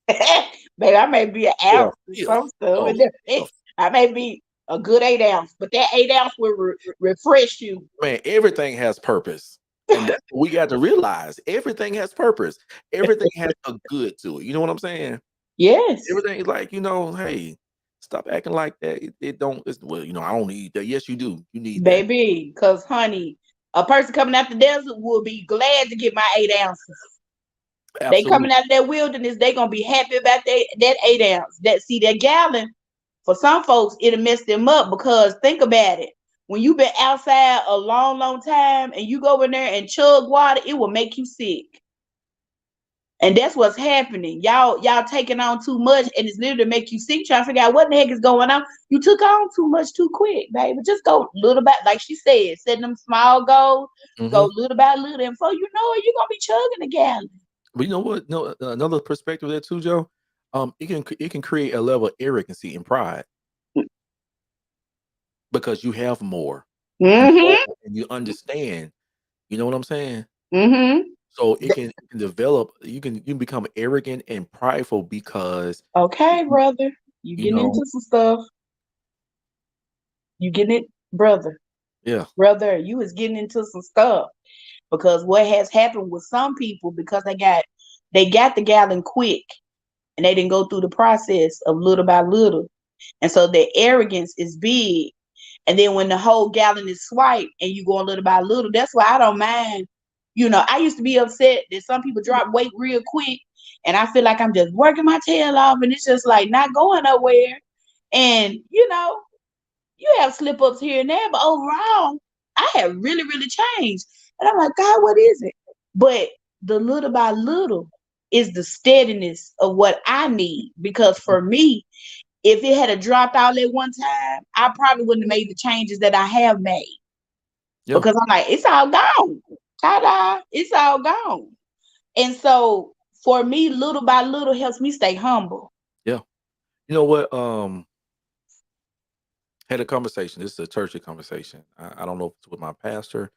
Baby, I may be an Yeah, ounce or yeah. some stuff. Oh, yeah. I may be a good 8 ounce, but that 8 ounce will refresh you. Man, everything has purpose. And that's what we got to realize. Everything has purpose. Everything has a good to it. You know what I'm saying? Yes, Everything like, hey, stop acting like that. It don't, well, I don't need that. Yes, you do. You need that. baby. Because, honey, a person coming out the desert will be glad to get my 8 ounces. They Absolutely. coming out of that wilderness, they gonna be happy about that 8 ounce. That gallon. For some folks, it'll mess them up because think about it. When you've been outside a long, long time and you go in there and chug water, it will make you sick. And that's what's happening. Y'all taking on too much, and it's literally make you sick. Trying to figure out what the heck is going on. You took on too much too quick, baby. Just go little by, like she said, setting them small goals. Go Mhm. little by little, and before you know it, you're gonna be chugging a gallon. But you know what? No, another perspective there too, Joe. It can create a level of arrogancy and pride because you have more control Mm-hmm. and you understand. You know what I'm saying? Mm-hmm. So it can develop. You can become arrogant and prideful because Okay, brother. You you getting know. into some stuff. You getting it, brother. Yeah. Brother, you was getting into some stuff. Because what has happened with some people, because they got the gallon quick and they didn't go through the process of little by little. And so their arrogance is big. And then when the whole gallon is swiped and you go a little by little, that's why I don't mind. I used to be upset that some people drop weight real quick, and I feel like I'm just working my tail off, and it's just like not going nowhere. And you have slip ups here and there, but overall, I have really, really changed. And I'm like, God, what is it? But the little by little is the steadiness of what I need. Because for me, if it had dropped all at one time, I probably wouldn't have made the changes that I have made. Yeah. Because I'm like, it's all gone. Ta-da, it's all gone. And so for me, little by little helps me stay humble. Yeah. You know what? Had a conversation. This is a churchy conversation. I don't know if it's with my pastor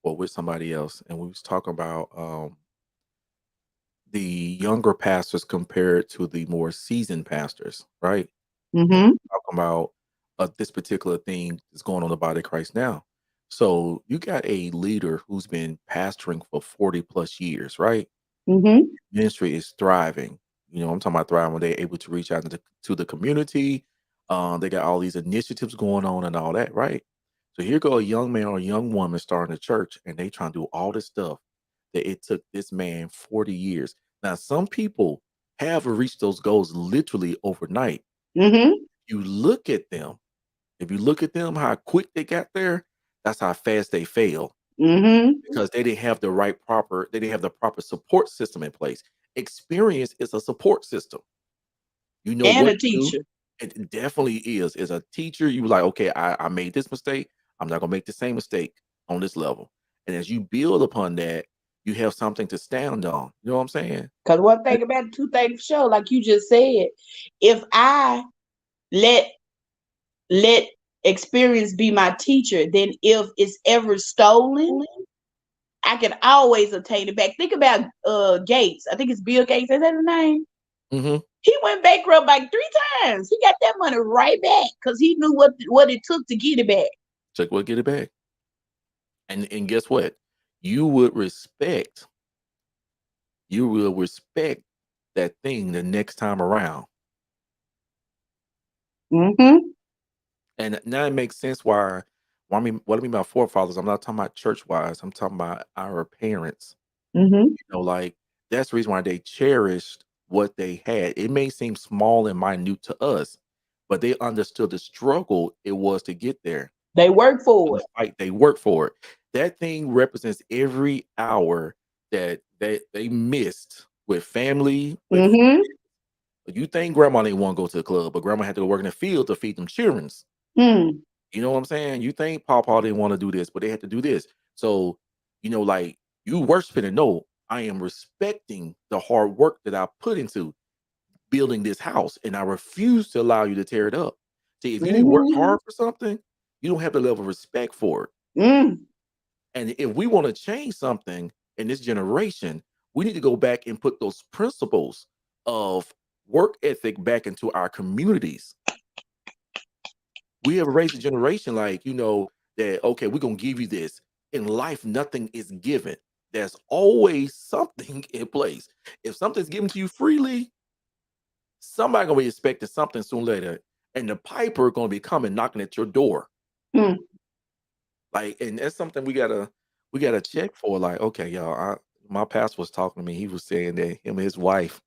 or with somebody else, and we was talking about the younger pastors compared to the more seasoned pastors, right? And Mm-hmm. talking about this particular thing that's going on in the body of Christ now. So you got a leader who's been pastoring for 40 plus years, right? Mm-hmm. Ministry is thriving. I'm talking about thriving when they're able to reach out to the community. They got all these initiatives going on and all that, right? So here go a young man or a young woman starting a church, and they trying to do all this stuff that it took this man 40 years. Now, some people have reached those goals literally overnight. Mm-hmm. You look at them. If you look at them, how quick they got there, that's how fast they fail Mm-hmm. because they didn't have the proper support system in place. Experience is a support system. You know And what a to do, teacher. It definitely is. As a teacher, you like, okay, I made this mistake. I'm not gonna make the same mistake on this level. And as you build upon that, you have something to stand on. You know what I'm saying? Because one Uh, thing about it, two things for sure, like you just said, if I let let experience be my teacher, then if it's ever stolen, I can always obtain it back. Think about Gates. I think it's Bill Gates. Is that his name? mhm. He went bankrupt like 3 times. He got that money right back because he knew what it took to get it back. Check what get it back. And guess what? You would respect, you will respect that thing the next time around. Mm-hmm. And now it makes sense why I mean what I mean by forefathers. I'm not talking about church wise. I'm talking about our parents. Mm-hmm. You know, like that's the reason why they cherished what they had. It may seem small and minute to us, but they understood the struggle it was to get there. They work And for the it. fight they work for it. That thing represents every hour that they missed with family, with Mm-hmm. you think grandma didn't want to go to the club, but grandma had to go work in the field to feed them childrens. Hmm. You know what I'm saying? You think Papa didn't want to do this, but they had to do this. So, like you worshiping it. No, I am respecting the hard work that I put into building this house, and I refuse to allow you to tear it up. See, if you didn't work Mm-hmm. hard for something, you don't have the level of respect for it. Mm. And if we want to change something in this generation, we need to go back and put those principles of work ethic back into our communities. We have raised a generation like, that, okay, we're going to give you this. In life, nothing is given. There's always something in place. If something's given to you freely, somebody going to be expecting something soon later. And the piper going to be coming knocking at your door. Mm. Like, and that's something we gotta check for. Like, okay, y'all, my pastor was talking to me. He was saying that him and his wife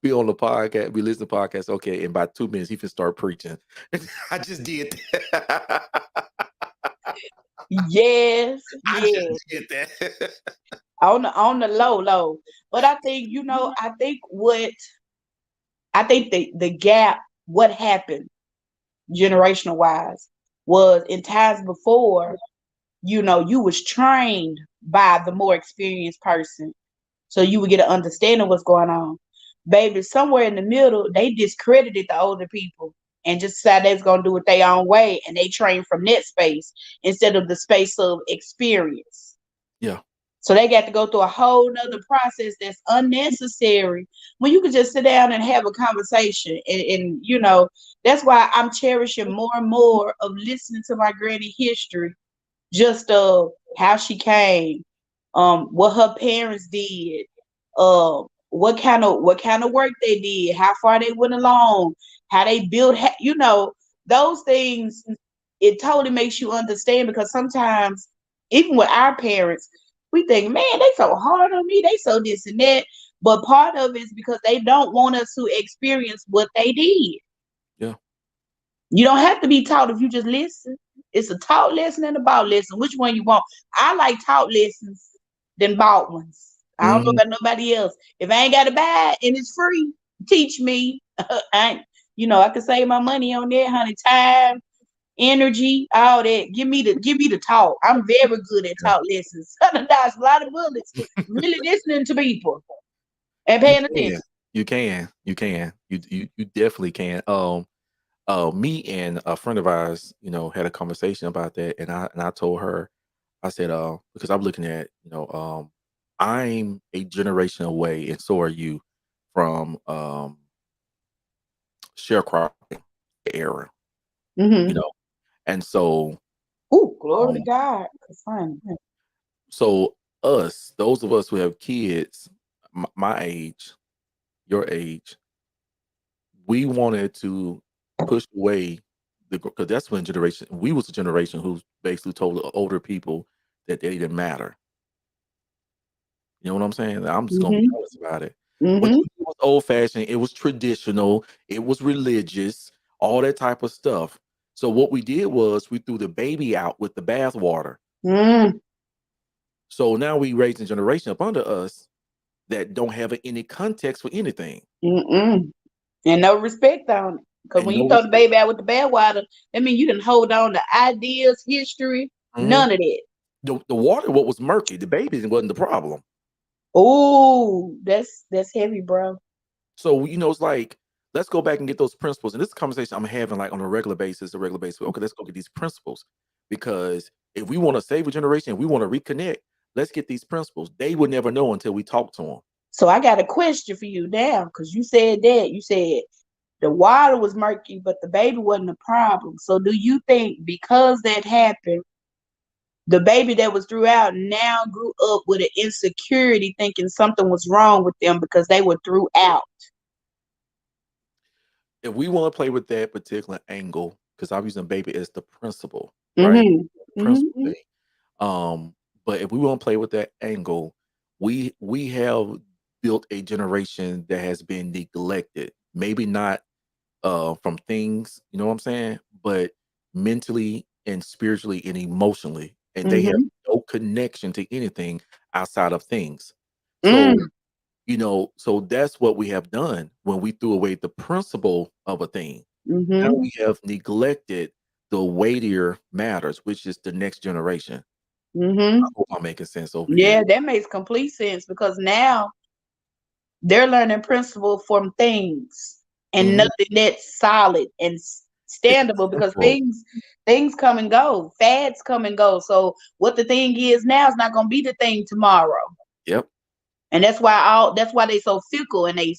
be on the podcast, be listening to podcasts. Okay, in about 2 minutes, he can start preaching. I just did that. Yes, I just yes. did that. On the low. But I think, I think the gap, what happened generational wise, was in times before, you was trained by the more experienced person. So you would get an understanding of what's going on. Baby, somewhere in the middle, they discredited the older people and just decided they was gonna do it their own way, and they trained from that space instead of the space of experience. Yeah. So they got to go through a whole nother process that's unnecessary when you could just sit down and have a conversation. And that's why I'm cherishing more and more of listening to my granny history, just of how she came, what her parents did, what kind of work they did, how far they went along, how they built, those things. It totally makes you understand, because sometimes, even with our parents, we think, man, they so hard on me, they so this and that. But part of it is because they don't want us to experience what they did. Yeah. You don't have to be taught if you just listen. It's a taught lesson and a bought lesson. Which one you want? I like taught lessons than bought ones. I don't know Mhm. about nobody else. If I ain't got to buy it and it's free, teach me. I can save my money on that, honey. Time, energy, all that. Give me the talk. I'm very good at Yeah. talk lessons. I dodge a lot of bullets. Really listening to people and You paying can. attention. You can. You can. You definitely can. Me and a friend of ours, had a conversation about that, and I told her, I said, because I'm looking at, I'm a generation away, and so are you, from sharecropping era, you Mm-hmm. know, and so Ooh, glory to um, God. Fine. so those of us who have kids, my age, your age, we wanted to push away because that's when generation we was the generation who basically told the older people that they didn't matter. You know what I'm saying? I'm just gonna be Mm-hmm. honest about it. What Mm-hmm. you did was old fashioned, it was traditional, it was religious, all that type of stuff. So what we did was we threw the baby out with the bathwater. Mm. So now we raising a generation up under us that don't have any context for anything. Mm-mm. And no respect on it. Because And when you throw notice, the baby out with the bathwater, that means you didn't hold on to ideas, history, mhm, none of that. the water, what was murky, the baby wasn't the problem. Oh, that's heavy, bro. So, it's like, let's go back and get those principles. And this conversation I'm having like on a regular basis. Okay, let's go get these principles. Because if we want to save a generation, we want to reconnect, let's get these principles. They would never know until we talk to them. So I got a question for you now, because you said that. You said the water was murky, but the baby wasn't a problem. So do you think because that happened, the baby that was throughout now grew up with an insecurity, thinking something was wrong with them because they were throughout? If we want to play with that particular angle, because I'm using baby as the principle, right? Mm-hmm. Principle Mm-hmm. thing. But if we want to play with that angle, we have built a generation that has been neglected. Maybe not from things, you know what I'm saying, but mentally and spiritually and emotionally, and they have Mm-hmm. no connection to anything outside of things. So, Mm, so that's what we have done when we threw away the principle of a thing. Now mm-hmm. we have neglected the weightier matters, which is the next generation. I Mm-hmm. hope I'm making sense over here. Yeah, that makes complete sense because now they're learning principle from things and Mhm. nothing that's solid and It's standable because temporal. things come and go, fads come and go. So what the thing is now is not going to be the thing tomorrow. Yep. And that's why they so fickle and they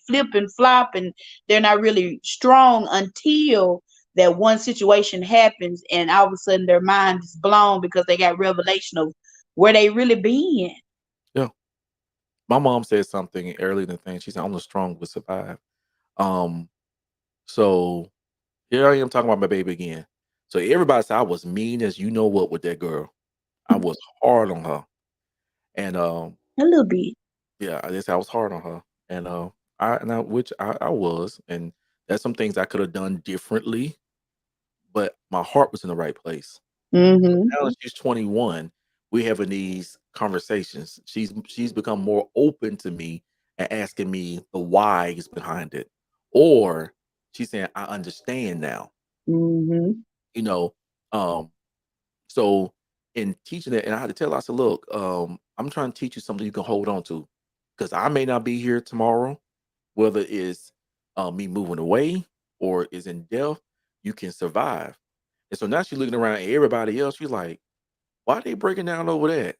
flip and flop and they're not really strong until that one situation happens and all of a sudden their mind is blown because they got revelation of where they really been. Yeah. My mom said something earlier in the thing. She said, "I'm the strong will survive." Um, so here I am talking about my baby again. So everybody said I was mean as you know what with that girl. I was hard on her. And A little bit. yeah, I just I was hard on her. And which I was, and there's some things I could have done differently, but my heart was in the right place. Mm-hmm. Now that she's 21, we having these conversations. She's become more open to me and asking me the whys behind it. Or she's saying, I understand now. Mm-hmm. You know, um, so in teaching it, and I had to tell her, I said, look, I'm trying to teach you something you can hold on to. Because I may not be here tomorrow, whether it's me moving away or is in death, you can survive. And so now she's looking around at everybody else. She's like, why are they breaking down over that?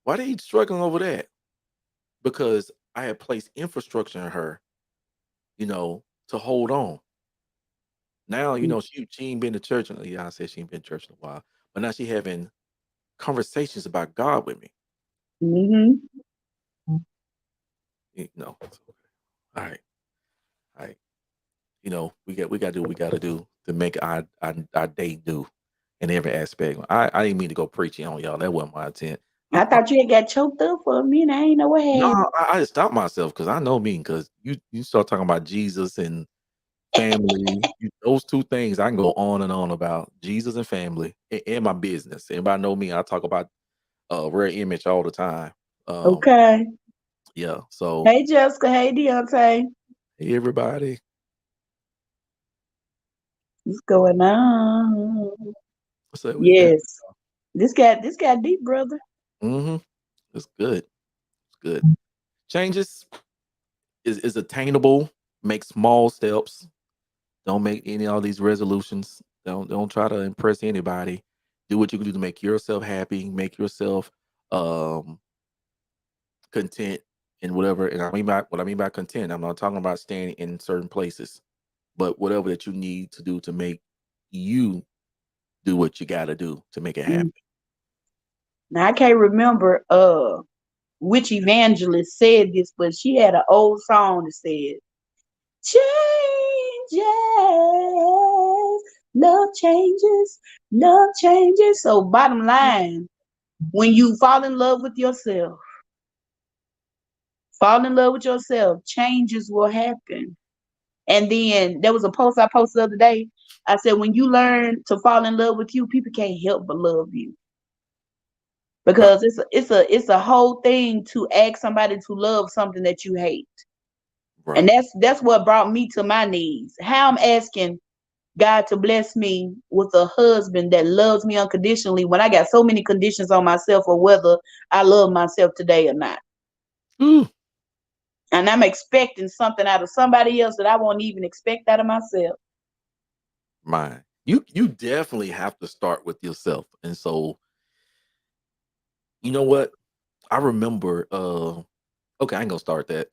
Why are they struggling over that? Because I had placed infrastructure in her, to hold on. Now, she ain't been to church. Yeah, I said she ain't been to church in a while. But now she having conversations about God with me. Mm-hmm. It's okay. All right. All right. We got to do what we got to do to make our day do in every aspect. I didn't mean to go preaching on y'all. That wasn't my intent. I thought you had got choked up for a minute. I ain't know what No, happened. I just stopped myself because I know me. Because you start talking about Jesus and family, those two things I can go on and on about Jesus and family and my business. Everybody know me. I talk about Rare Image all the time. Um, Okay. yeah. So Hey Jessica. Hey Deontay. hey, everybody, What's going on? what's up? What's happening? Yes. This got deep, brother. Mm-hmm. It's good. It's good. Changes is attainable. Make small steps. Don't make any all these resolutions. Don't try to impress anybody. Do what you can do to make yourself happy, make yourself um content in whatever. And what I mean by content, I'm not talking about staying in certain places, but whatever that you need to do to make you do what you gotta do to make it happen. Mm. Now I can't remember which evangelist said this, but she had an old song that said, changes, love changes. So bottom line, when you fall in love with yourself, changes will happen. And then there was a post I posted the other day. I said, when you learn to fall in love with you, people can't help but love you. Right. Because it's a whole thing to ask somebody to love something that you hate. And Right. that's what brought me to my knees. How I'm asking God to bless me with a husband that loves me unconditionally when I got so many conditions on myself or whether I love myself today or not. Ooh, And I'm expecting something out of somebody else that I won't even expect out of myself. mine. You definitely have to start with yourself. And so, you know what? I remember okay, I ain't gonna start that.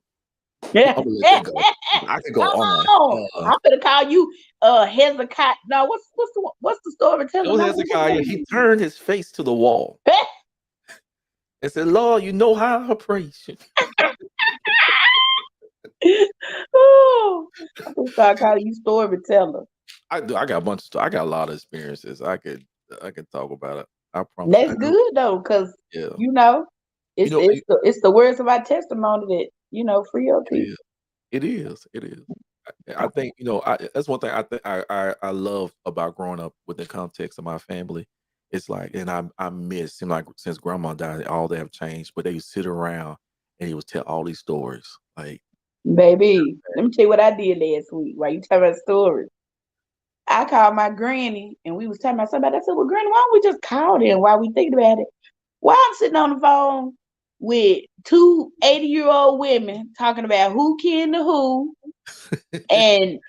Yeah. I'm gonna let that go. I could go Come on. on. I'm gonna call you Hezekiah. No, what's the It storyteller? was No, what's his Hezekiah. He name? turned his face to the wall and said, Lord, you know how I praise you. Oh, I'm gonna start calling you storyteller. I do. I got a bunch of I got a lot of experiences. I could talk about it. I promise you. That's good though, because Yeah. you know You know, it's the words of our testimony that free your it people. is. It is. It is. I think, that's one thing I think I love about growing up with the context of my family. It's like, and I miss, seem like since grandma died, all they have changed, but they would sit around and he would tell all these stories. Like, Baby, let me tell you what I did last week while you tell that story. I called my granny and we was talking about somebody. I said, well, granny, why don't we just call them while we thinking about it? Why I'm sitting on the phone with two 80-year-old women talking about who killed the who and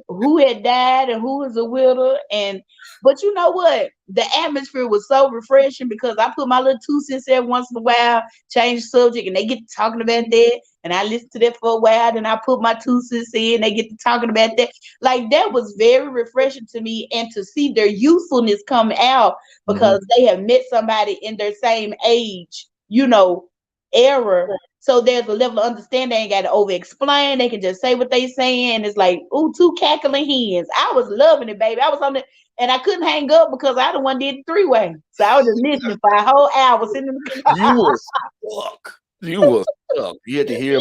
who had died and who was a widow. And but you know what? The atmosphere was so refreshing because I put my little 2 cents there once in a while, change the subject, and they get to talking about that. And I listen to that for a while, then I put my 2 cents in, they get to talking about that. Like that was very refreshing to me, and to see their youthfulness come out Mhm. because they have met somebody in their same age, era. So there's a level of understanding. They ain't got to over explain. They can just say what they saying. It's like, ooh, two cackling hens. I was loving it, baby. I was on it, and I couldn't hang up because I the one did the 3-way. So I was just listening for a whole hour sitting in the car. You was stuck. You was stuck. You had to hear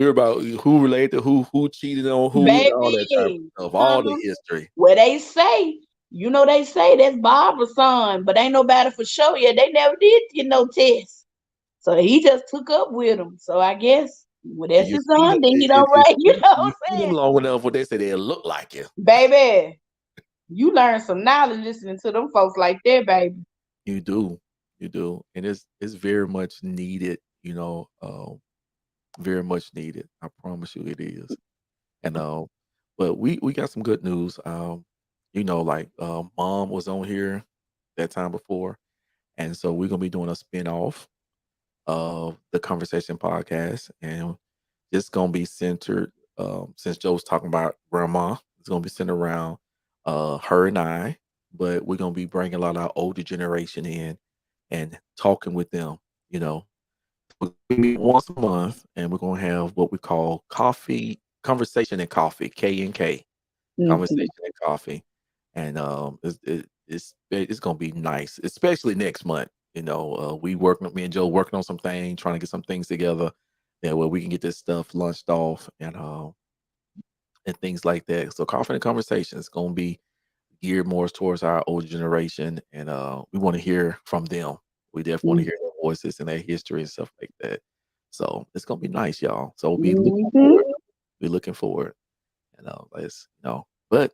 about who related to who cheated on who, and all that type of Baby. stuff, all the Uh-huh. history. Where they say, they say that's Barbara's son, but ain't nobody for sure yet. They never did get no test. So he just took up with him. So I guess, well, And that's you his see son, them, then he don't right. You know what you I'm see them saying? long enough what they say they look like you. Baby, you learn some knowledge listening to them folks like that, baby. You do. You do. And it's very much needed, very much needed. I promise you it is. And but we got some good news. Like mom was on here that time before. And so we're gonna be doing a spin-off of the Conversation Podcast, and it's gonna be centered. Since Joe's talking about grandma, it's gonna be centered around her and I, but we're gonna be bringing a lot of our older generation in and talking with them. You know, we meet once a month, and we're gonna have what we call coffee conversation and coffee, K and K Mhm. conversation and coffee, and it's gonna be nice, especially next month. Me and Joe working on some things, trying to get some things together, where we can get this stuff launched off and things like that. So, coffee and conversation is gonna be geared more towards our older generation, and we want to hear from them. We definitely want to hear their voices and their history and stuff like that. So it's gonna be nice, y'all. So be looking Mhm. forward. Be looking forward. But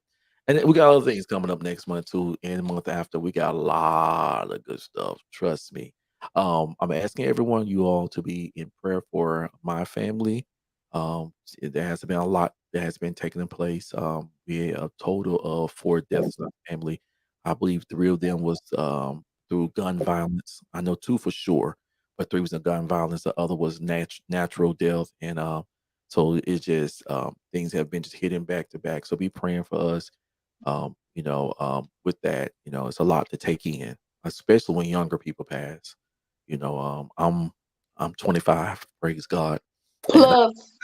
and then we got other things coming up next month too, and the month after. We got a lot of good stuff. Trust me. I'm asking everyone, you all, to be in prayer for my family. There has been a lot that has been taking place. We had a total of 4 deaths in our family. I believe 3 of them was through gun violence. I know 2 for sure, but 3 was in gun violence. The other was natural death, and so it's just things have been just hitting back to back. So be praying for us. With that, it's a lot to take in, especially when younger people pass. I'm 25, praise God, and Plus,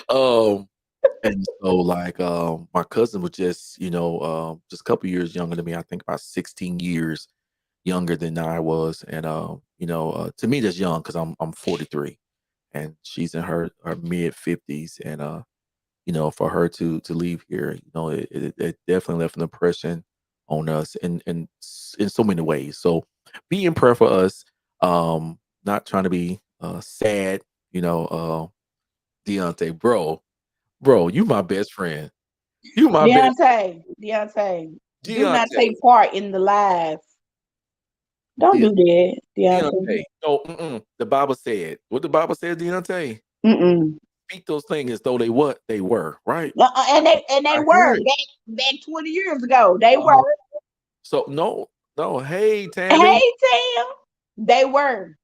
um, and so like my cousin was just a couple years younger than me. I think about 16 years younger than I was, and to me that's young because I'm 43 and she's in her mid 50s, and for her to leave here, it definitely left an impression on us in so many ways. So be in prayer for us. Not trying to be sad, you know, Deontay, bro, you my best friend. You my best Deontay, do not Deontay. take part in the live. Don't De- do that, Deontay. Deontay. No, the Bible said. What the Bible said, Deontay? Mm-mm. Speak those things as though they were, right? And they I were heard. back 20 years ago. They were. Uh, so no, hey Tammy. Hey, Tam. They were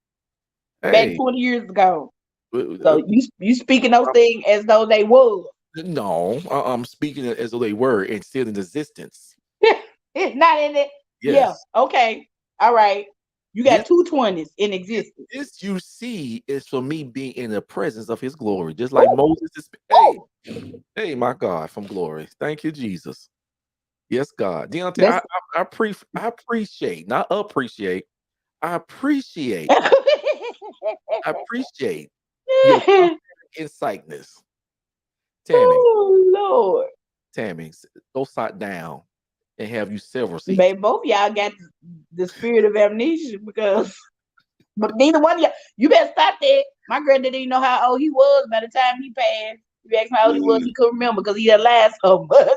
back Hey. 20 years ago. uh, So you speaking those things as though they was. No, I'm speaking as though they were and still in existence. It's not in it. Yeah. Yes. Okay. All right. You This got two 20s in existence. this you see is for me being in the presence of his glory. Just like Moses is. Hey, my God, from glory. Thank you, Jesus. Yes, God. Deontay, That's I appreciate, not appreciate, I appreciate, I appreciate your insightness. Tammy, oh Lord. Tammy, go sit down and have you several seats. Baby, both of y'all got the spirit of amnesia because but neither one of y'all you better stop that. My granddad didn't even know how old he was by the time he passed. You asked him how old he was, he couldn't remember because he had lied so much.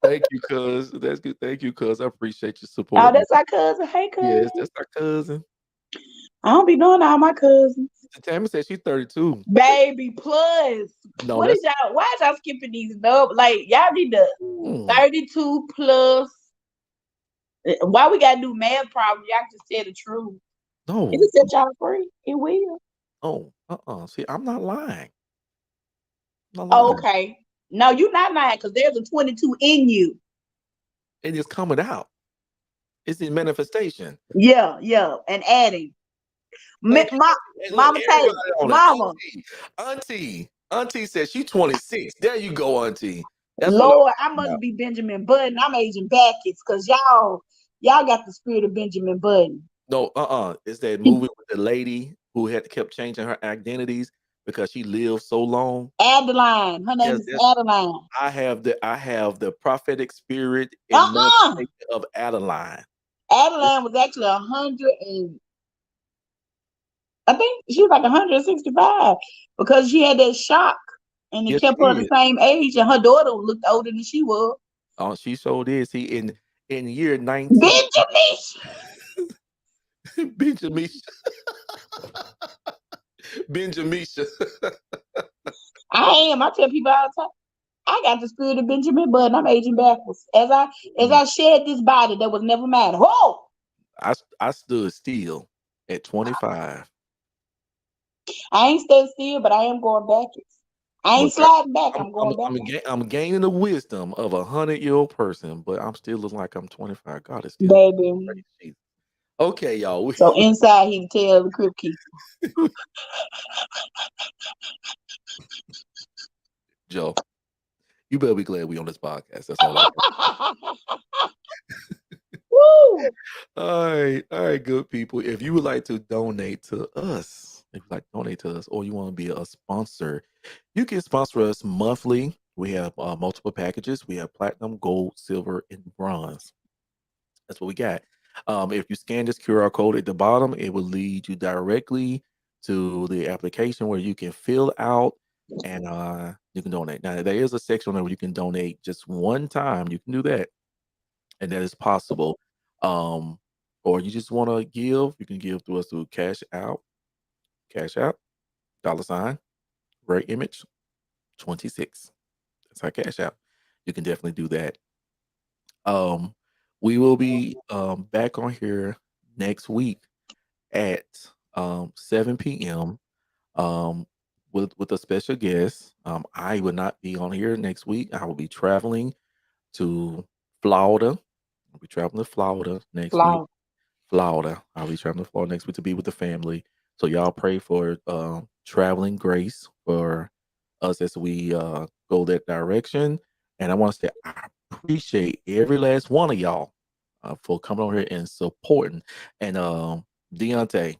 Thank you, cuz. That's good. Thank you, cuz. I appreciate your Oh, support, man. that's our cousin. Hey, Yes, cousin. that's our cousin. I don't be knowing all my cousins. Tammy said she's 32. Baby, plus. No, What is that's y'all? Why is y'all skipping these numbers? Like, y'all need to mm, 32 plus. Why we gotta do math problems? Y'all just tell the truth. If no, it set y'all free, it will. no, See, I'm not lying. I'm not Oh, lying. okay. No, you're not lying because there's a 22 in you. And it's coming out. It's in manifestation. Yeah, yeah. And adding. Thank you. And look, Mama everybody Taylor, on it. Mama, Auntie says she's 26. There you go, Auntie. That's what Lord, I I'm talking must about. be Benjamin Button. I'm aging backwards because y'all got the spirit of Benjamin Button. No, it's that movie with the lady who had kept changing her identities because she lived so long. Adeline. Her name Yes, is Adeline. I have the prophetic spirit and Uh-uh. manifestation of Adeline. Adeline was actually 100 and I think she was like 165 because she had that shock and it Yes, kept she her the did. same age and her daughter looked older than she was. Oh, she showed is. See, in year 19, Benjamin. Benjamin, Benjamin. I am. I tell people all the time. I got the spirit of Benjamin Button. I'm aging backwards. As I shed this body that was never mine. Whoa! I stood still at 25. I ain't staying still, but I am going backwards. I ain't Look, sliding back. I'm going I'm gaining the wisdom of 100-year-old person, but I'm still looking like I'm 25. God is still baby. crazy. Okay, y'all. So inside he tell the crypt keeper. Joe, you better be glad we on this podcast. That's all I Woo! All right, good people. If you would like to donate to us, or you want to be a sponsor, you can sponsor us monthly. We have multiple packages. We have platinum, gold, silver, and bronze. That's what we got. If you scan this QR code at the bottom, it will lead you directly to the application where you can fill out and you can donate. Now, there is a section where you can donate just one time. You can do that, and that is possible. Um, or you just want to give, you can give to us through Cash Out, $ Rare Image 26. That's our Cash Out. You can definitely do that. Um, we will be back on here next week at 7 p.m. With a special guest. I will not be on here next week. I will be traveling to Florida. I'll be traveling to Florida next week. Flaw. I'll be traveling to Florida next week to be with the family. So y'all pray for traveling grace for us as we go that direction. And I want to say I appreciate every last one of y'all for coming over here and supporting. And Deontay,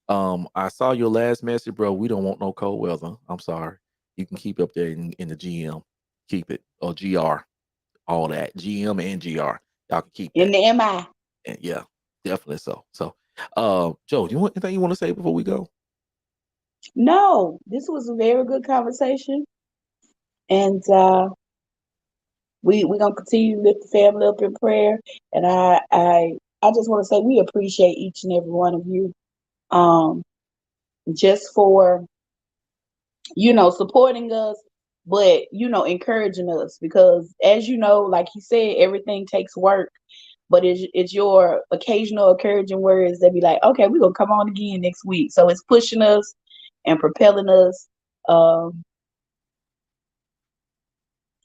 I saw your last message, bro. We don't want no cold weather. I'm sorry. You can keep up there in the GM. Keep it. Or GR. All that. GM and GR. Y'all can keep In that. the MI. And yeah, definitely so. So Joe, you want anything you want to say before we go? No, this was a very good conversation, and we're gonna continue to lift the family up in prayer. And I just want to say we appreciate each and every one of you, um, just for supporting us, but encouraging us because as you know, like you said, everything takes work. But it's your occasional encouraging words that be like, okay, we're gonna come on again next week. So it's pushing us and propelling us. Um,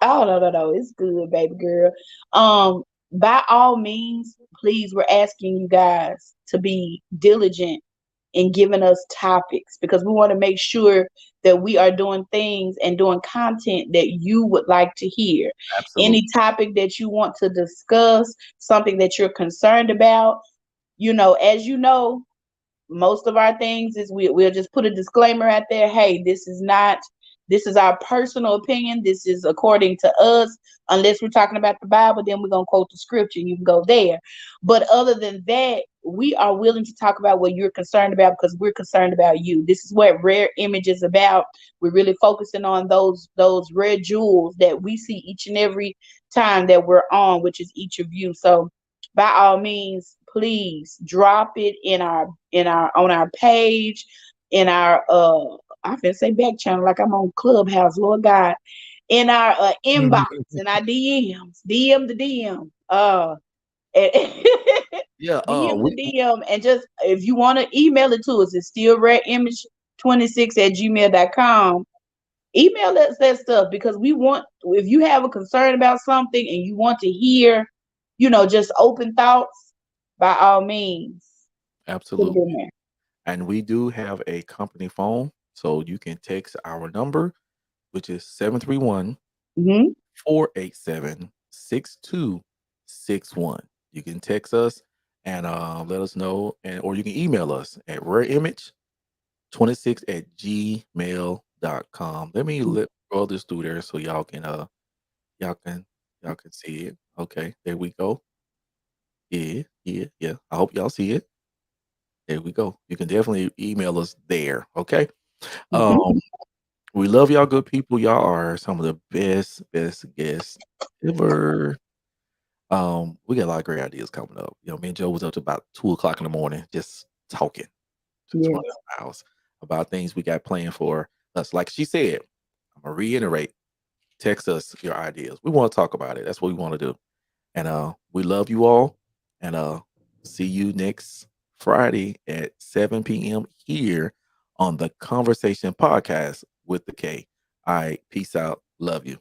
oh no, it's good, baby girl. By all means, please, we're asking you guys to be diligent in giving us topics because we want to make sure that we are doing things and doing content that you would like to hear. Any Absolutely. topic that you want to discuss, something that you're concerned about, as you know, most of our things is we'll just put a disclaimer out there. Hey, this is our personal opinion. This is according to us. Unless we're talking about the Bible, then we're gonna quote the scripture and you can go there. But other than that, we are willing to talk about what you're concerned about because we're concerned about you. This is what Rare Image is about. We're really focusing on those rare jewels that we see each and every time that we're on, which is each of you. So by all means, please drop it in our on our page, in our I can say back channel like I'm on Clubhouse, Lord God, in our inbox, in our DMs, DM the DM, and Yeah. DM the DM, and just if you want to email it to us, it's still rareimage26@gmail.com. Email us that stuff because we want, if you have a concern about something and you want to hear, just open thoughts, by all means, put it in Absolutely. there. And we do have a company phone, so you can text our number, which is 731 Hmm. 487 6261. You can text us and let us know, and or you can email us at rareimage26@gmail.com. Let me scroll this through there so y'all can y'all can see it. Okay, there we go. Yeah, yeah, yeah. I hope y'all see it. There we go. You can definitely email us there. Okay. Hmm. Um, we love y'all, good people. Y'all are some of the best guests ever. We got a lot of great ideas coming up. Me and Joe was up to about 2 o'clock in the morning, just talking, just running Yes. our house about things we got planned for us. Like she said, I'm gonna reiterate, text us your ideas. We want to talk about it. That's what we want to do. And we love you all. And see you next Friday at 7 p.m. here on the Conversation Podcast with the K. All right, peace out. Love you.